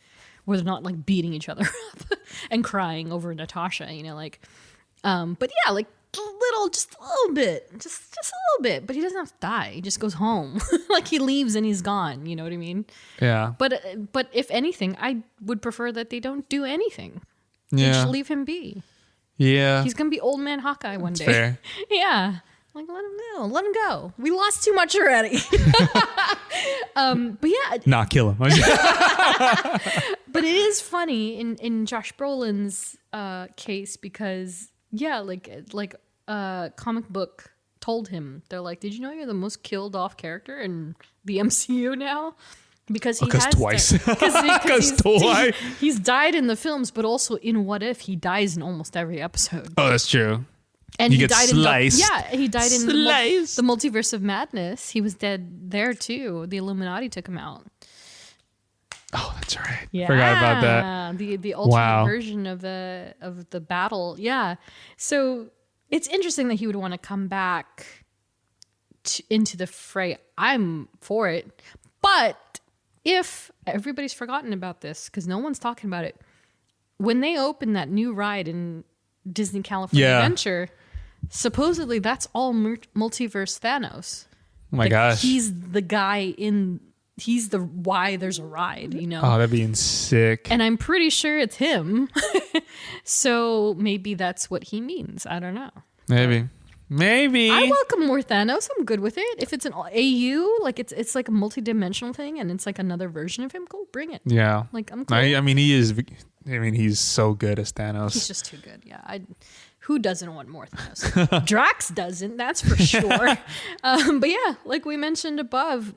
where they're not like beating each other up and crying over Natasha, but yeah, like just a little bit, just a little bit, but he doesn't have to die. He just goes home. Like he leaves and he's gone. You know what I mean? Yeah. But if anything, I would prefer that they don't do anything. They Yeah. just leave him be. Yeah. He's gonna be old man Hawkeye one day. Fair. Yeah. Like, let him know. Let him go. We lost too much already. But yeah. Nah, kill him. But it is funny in Josh Brolin's case because, yeah, like comic book told him, they're like, did you know you're the most killed off character in the MCU now? Because he has twice. Because twice. He's died in the films, but also in What If, he dies in almost every episode. Oh, that's true. And he he gets died sliced. he died in Sliced. the Multiverse of Madness. He was dead there too. The Illuminati took him out. Oh, that's right. Yeah, Forgot about that. The ultimate Wow. version of the battle. Yeah, so it's interesting that he would want to come back into the fray. I'm for it, but if everybody's forgotten about this because no one's talking about it, when they open that new ride in Disney California Adventure, supposedly that's all multiverse Thanos. Oh my gosh. He's the guy he's the why there's a ride, you know? Oh, that'd be sick. And I'm pretty sure it's him. So maybe that's what he means. I don't know. Maybe. I welcome more Thanos. I'm good with it. If it's an AU, like it's like a multi-dimensional thing and it's like another version of him, cool, bring it. Yeah. Like I'm cool. I mean, he's so good as Thanos. He's just too good. Yeah. Who doesn't want more Thanos? Drax doesn't, that's for sure. But yeah, like we mentioned above,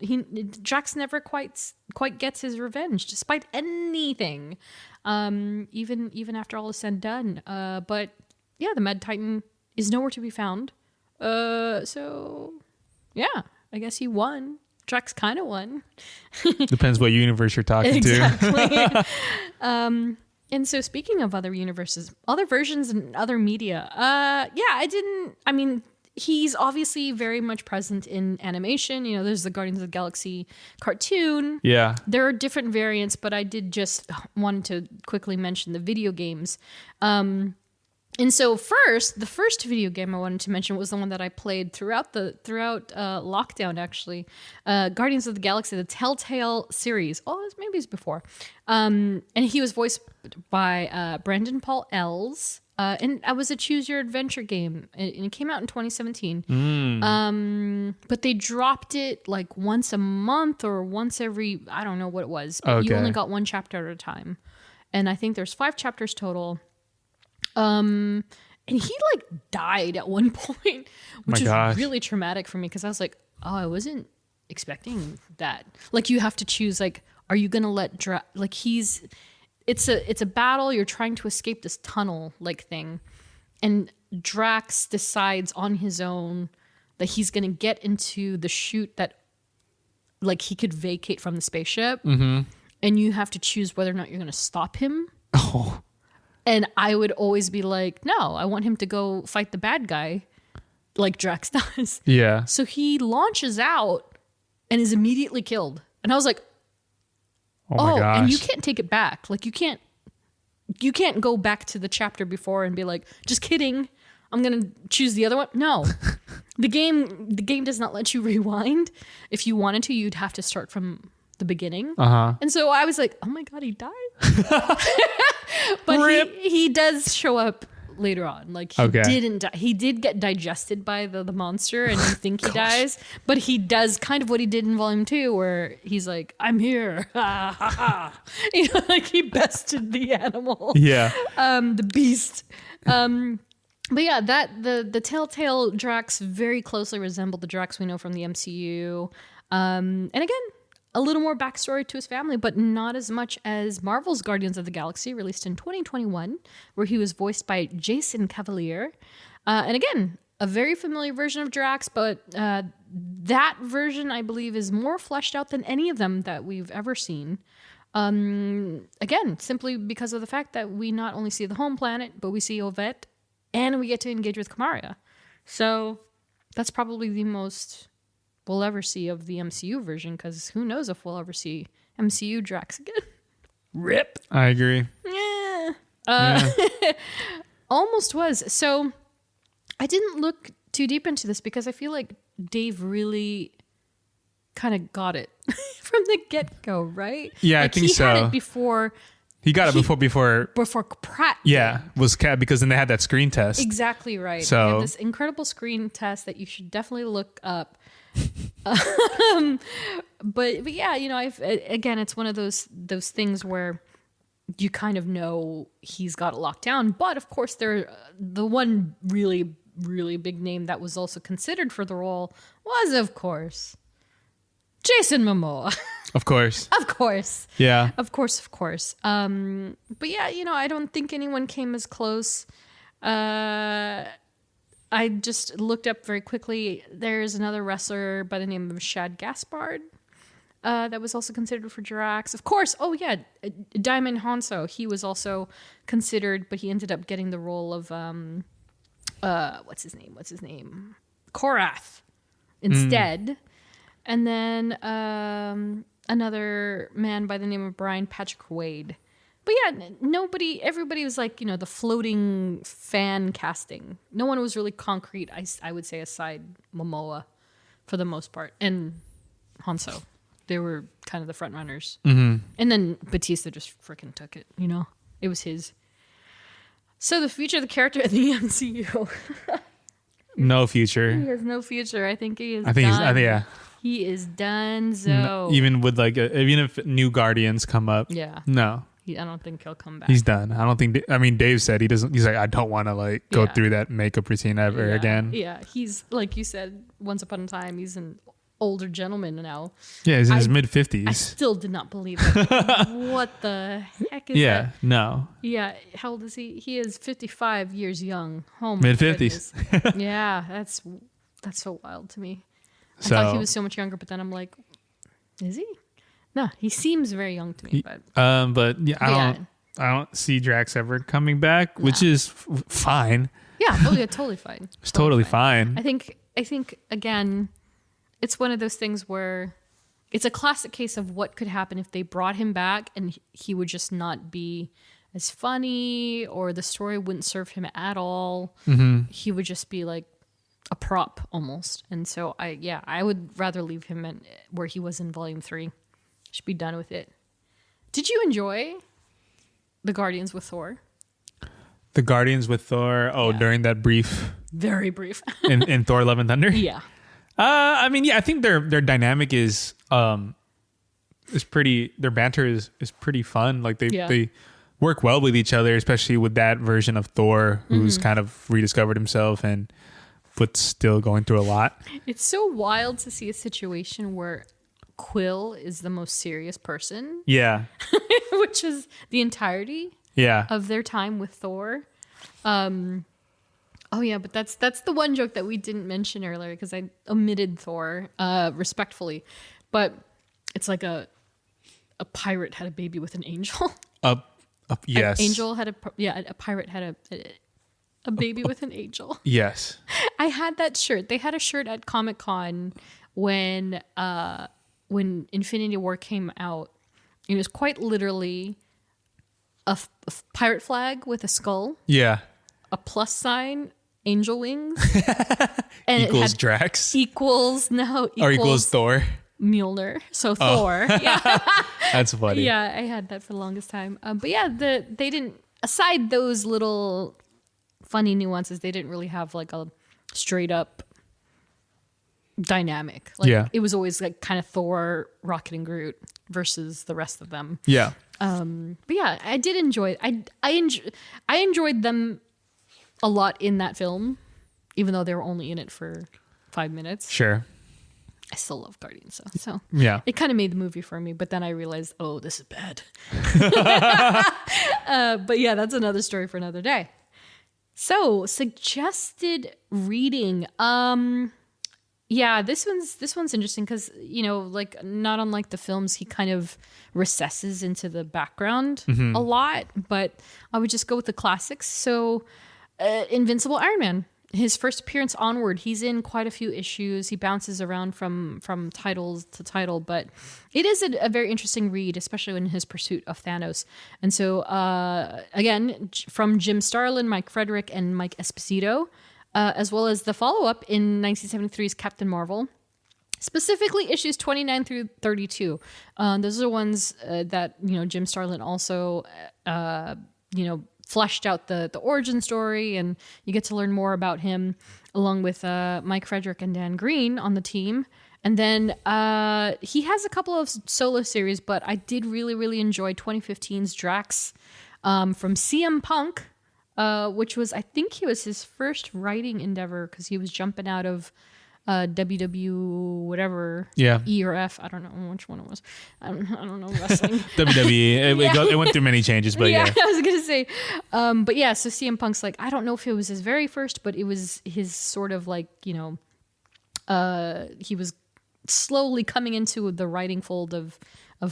Drax never quite gets his revenge, despite anything. Even after all is said and done. But yeah, the Mad Titan is nowhere to be found. So yeah, I guess he won. Drax kind of won. Depends what universe you're talking to. And so speaking of other universes, other versions and other media, he's obviously very much present in animation. You know, there's the Guardians of the Galaxy cartoon. Yeah. There are different variants, but I did just want to quickly mention the video games. And so the first video game I wanted to mention was the one that I played throughout lockdown, actually. Guardians of the Galaxy, the Telltale series. Oh, maybe it's before. And he was voiced by Brandon Paul Ells. And it was a choose your adventure game. And it came out in 2017. But they dropped it like once a month or once every, I don't know what it was. But you only got one chapter at a time. And I think there's 5 chapters total. And he like died at one point, which is really traumatic for me because I was like, oh, I wasn't expecting that. Like you have to choose, like, are you gonna let it's a battle, you're trying to escape this tunnel like thing, and Drax decides on his own that he's gonna get into the chute that like he could vacate from the spaceship, and you have to choose whether or not you're gonna stop him. Oh. And I would always be like, no, I want him to go fight the bad guy like Drax does. Yeah. So he launches out and is immediately killed. And I was like, oh my gosh. And you can't take it back. Like you can't go back to the chapter before and be like, just kidding, I'm going to choose the other one. No. The game does not let you rewind. If you wanted to, you'd have to start from the beginning. And so I was like, oh my God, he died. But he does show up later on. Like he didn't die. He did get digested by the monster and you think he dies, but he does kind of what he did in volume 2 where he's like, I'm here. You know, like he bested the animal. Yeah. The beast. But yeah, the Telltale Drax very closely resembled the Drax we know from the MCU. And again, a little more backstory to his family, but not as much as Marvel's Guardians of the Galaxy, released in 2021, where he was voiced by Jason Cavalier. And again, a very familiar version of Drax, but that version, I believe, is more fleshed out than any of them that we've ever seen. Again, simply because of the fact that we not only see the home planet, but we see Ovette, and we get to engage with Kamaria. So that's probably the most we'll ever see of the MCU version, because who knows if we'll ever see MCU Drax again. Rip. I agree. Yeah. Almost was. So I didn't look too deep into this because I feel like Dave really kind of got it from the get-go, right? Yeah, like I think so. He had it before He got it before Pratt. yeah, was because then they had that screen test. Exactly right. So they have this incredible screen test that you should definitely look up. But yeah, again, it's one of those things where you kind of know he's got it locked down. But of course, the one really, really big name that was also considered for the role was, of course, Jason Momoa. Of course. Of course. Yeah. Of course. But yeah, I don't think anyone came as close. I just looked up very quickly. There's another wrestler by the name of Shad Gaspard that was also considered for Drax. Of course. Oh, yeah. Diamond Hanso. He was also considered, but he ended up getting the role of, what's his name? Korath instead. And then another man by the name of Brian Patrick Wade. But yeah, everybody was like, the floating fan casting. No one was really concrete, I would say, aside Momoa for the most part. And Hanso. They were kind of the front runners. Mm-hmm. And then Batista just freaking took it, It was his. So the future of the character in the MCU. No future. He has no future. I think he is done. Yeah. He is done, so... Even with even if new Guardians come up. Yeah. No. I don't think he'll come back. He's done. I don't think... Dave said he doesn't... He's like, I don't want to go through that makeup routine ever again. Yeah. He's, like you said, once upon a time, he's an older gentleman now. Yeah, he's in his mid-50s. I still did not believe it. What the heck is that? Yeah, no. Yeah, how old is he? He is 55 years young. Oh, mid-50s. Yeah, that's so wild to me. I thought he was so much younger, but then I'm like, is he? No, he seems very young to me. But yeah, I don't see Drax ever coming back, which is fine. Yeah, totally fine. It's totally fine. I think again, it's one of those things where it's a classic case of what could happen if they brought him back and he would just not be as funny, or the story wouldn't serve him at all. Mm-hmm. He would just be like a prop almost. And so I would rather leave him where he was in Volume 3. Should be done with it. Did you enjoy the Guardians with Thor? The Guardians with Thor. Oh, yeah. During that very brief in Thor: Love and Thunder. Yeah. I think their dynamic is pretty. Their banter is pretty fun. Like they work well with each other, especially with that version of Thor who's kind of rediscovered himself but still going through a lot. It's so wild to see a situation where Quill is the most serious person. Yeah. Which is the entirety of their time with Thor. Oh yeah, but that's the one joke that we didn't mention earlier because I omitted Thor respectfully. But it's like a pirate had a baby with an angel. Yes. An angel had a pirate had a baby with an angel. Yes. I had that shirt. They had a shirt at Comic-Con when Infinity War came out. It was quite literally a pirate flag with a skull. Yeah. A plus sign, angel wings. And equals Drax. Equals Thor. Mjolnir. So Thor. Yeah. That's funny. Yeah, I had that for the longest time. But yeah, they didn't, aside those little funny nuances, they didn't really have like a straight up dynamic. Like it was always like kind of Thor, Rocket and Groot versus the rest of them. Yeah. But yeah, I did enjoy it. I enjoyed them a lot in that film, even though they were only in it for 5 minutes. Sure. I still love Guardians, so yeah, it kind of made the movie for me. But then I realized, oh, this is bad. But yeah, that's another story for another day. So, suggested reading. Yeah, this one's interesting because, like not unlike the films, he kind of recesses into the background a lot. But I would just go with the classics. So, Invincible Iron Man. His first appearance onward, he's in quite a few issues. He bounces around from titles to title, but it is a very interesting read, especially in his pursuit of Thanos. And so, again, from Jim Starlin, Mike Frederick, and Mike Esposito, as well as the follow-up in 1973's Captain Marvel. specifically issues 29 through 32. Those are the ones that, Jim Starlin also, fleshed out the origin story, and you get to learn more about him along with Mike Frederick and Dan Green on the team. And then he has a couple of solo series, but I did really, really enjoy 2015's Drax from CM Punk, which was, I think he was his first writing endeavor because he was jumping out of WW whatever, E or F. I don't know which one it was. I don't know wrestling. WWE. It went through many changes, but yeah. I was gonna say, but yeah. So CM Punk's like, I don't know if it was his very first, but it was his sort of like, he was slowly coming into the writing fold of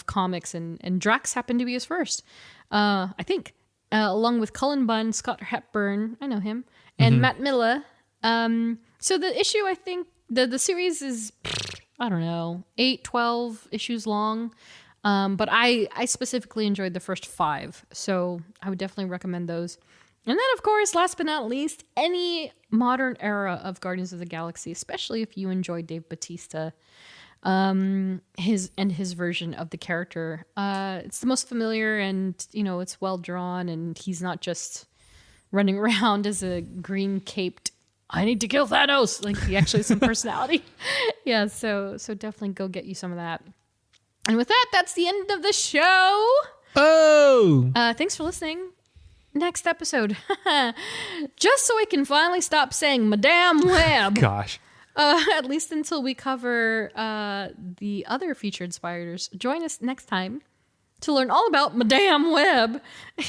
comics, and Drax happened to be his first, I think, along with Cullen Bunn, Scott Hepburn, I know him, and Matt Miller. So the issue, I think, the series is, I don't know, 8, 12 issues long, but I specifically enjoyed the first 5, so I would definitely recommend those. And then, of course, last but not least, any modern era of Guardians of the Galaxy, especially if you enjoy Dave Bautista, his version of the character. It's the most familiar, and it's well drawn, and he's not just running around as a green caped, I need to kill Thanos. Like, he actually has some personality. Yeah, so definitely go get you some of that. And with that, that's the end of the show. Oh! Thanks for listening. Next episode. Just so I can finally stop saying Madame Web. Gosh. At least until we cover the other featured spiders. Join us next time to learn all about Madame Web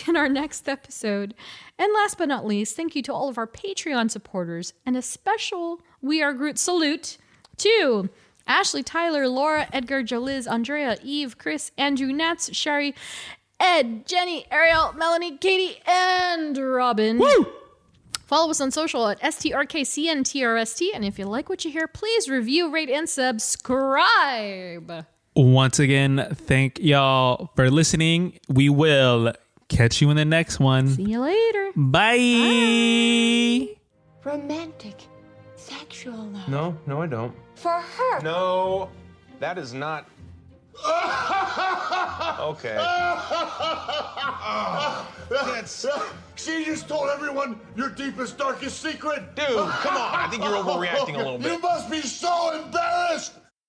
in our next episode. And last but not least, thank you to all of our Patreon supporters, and a special We Are Groot salute to Ashley, Tyler, Laura, Edgar, Joliz, Andrea, Eve, Chris, Andrew, Nats, Sherry, Ed, Jenny, Ariel, Melanie, Katie, and Robin. Woo! Follow us on social at STRKCNTRST. And if you like what you hear, please review, rate, and subscribe. Once again, thank y'all for listening. We will catch you in the next one. See you later. Bye. Romantic, sexual love. No, I don't. For her. No, that is not. Okay. She just told everyone your deepest, darkest secret. Dude, come on. I think you're overreacting a little bit. You must be so embarrassed.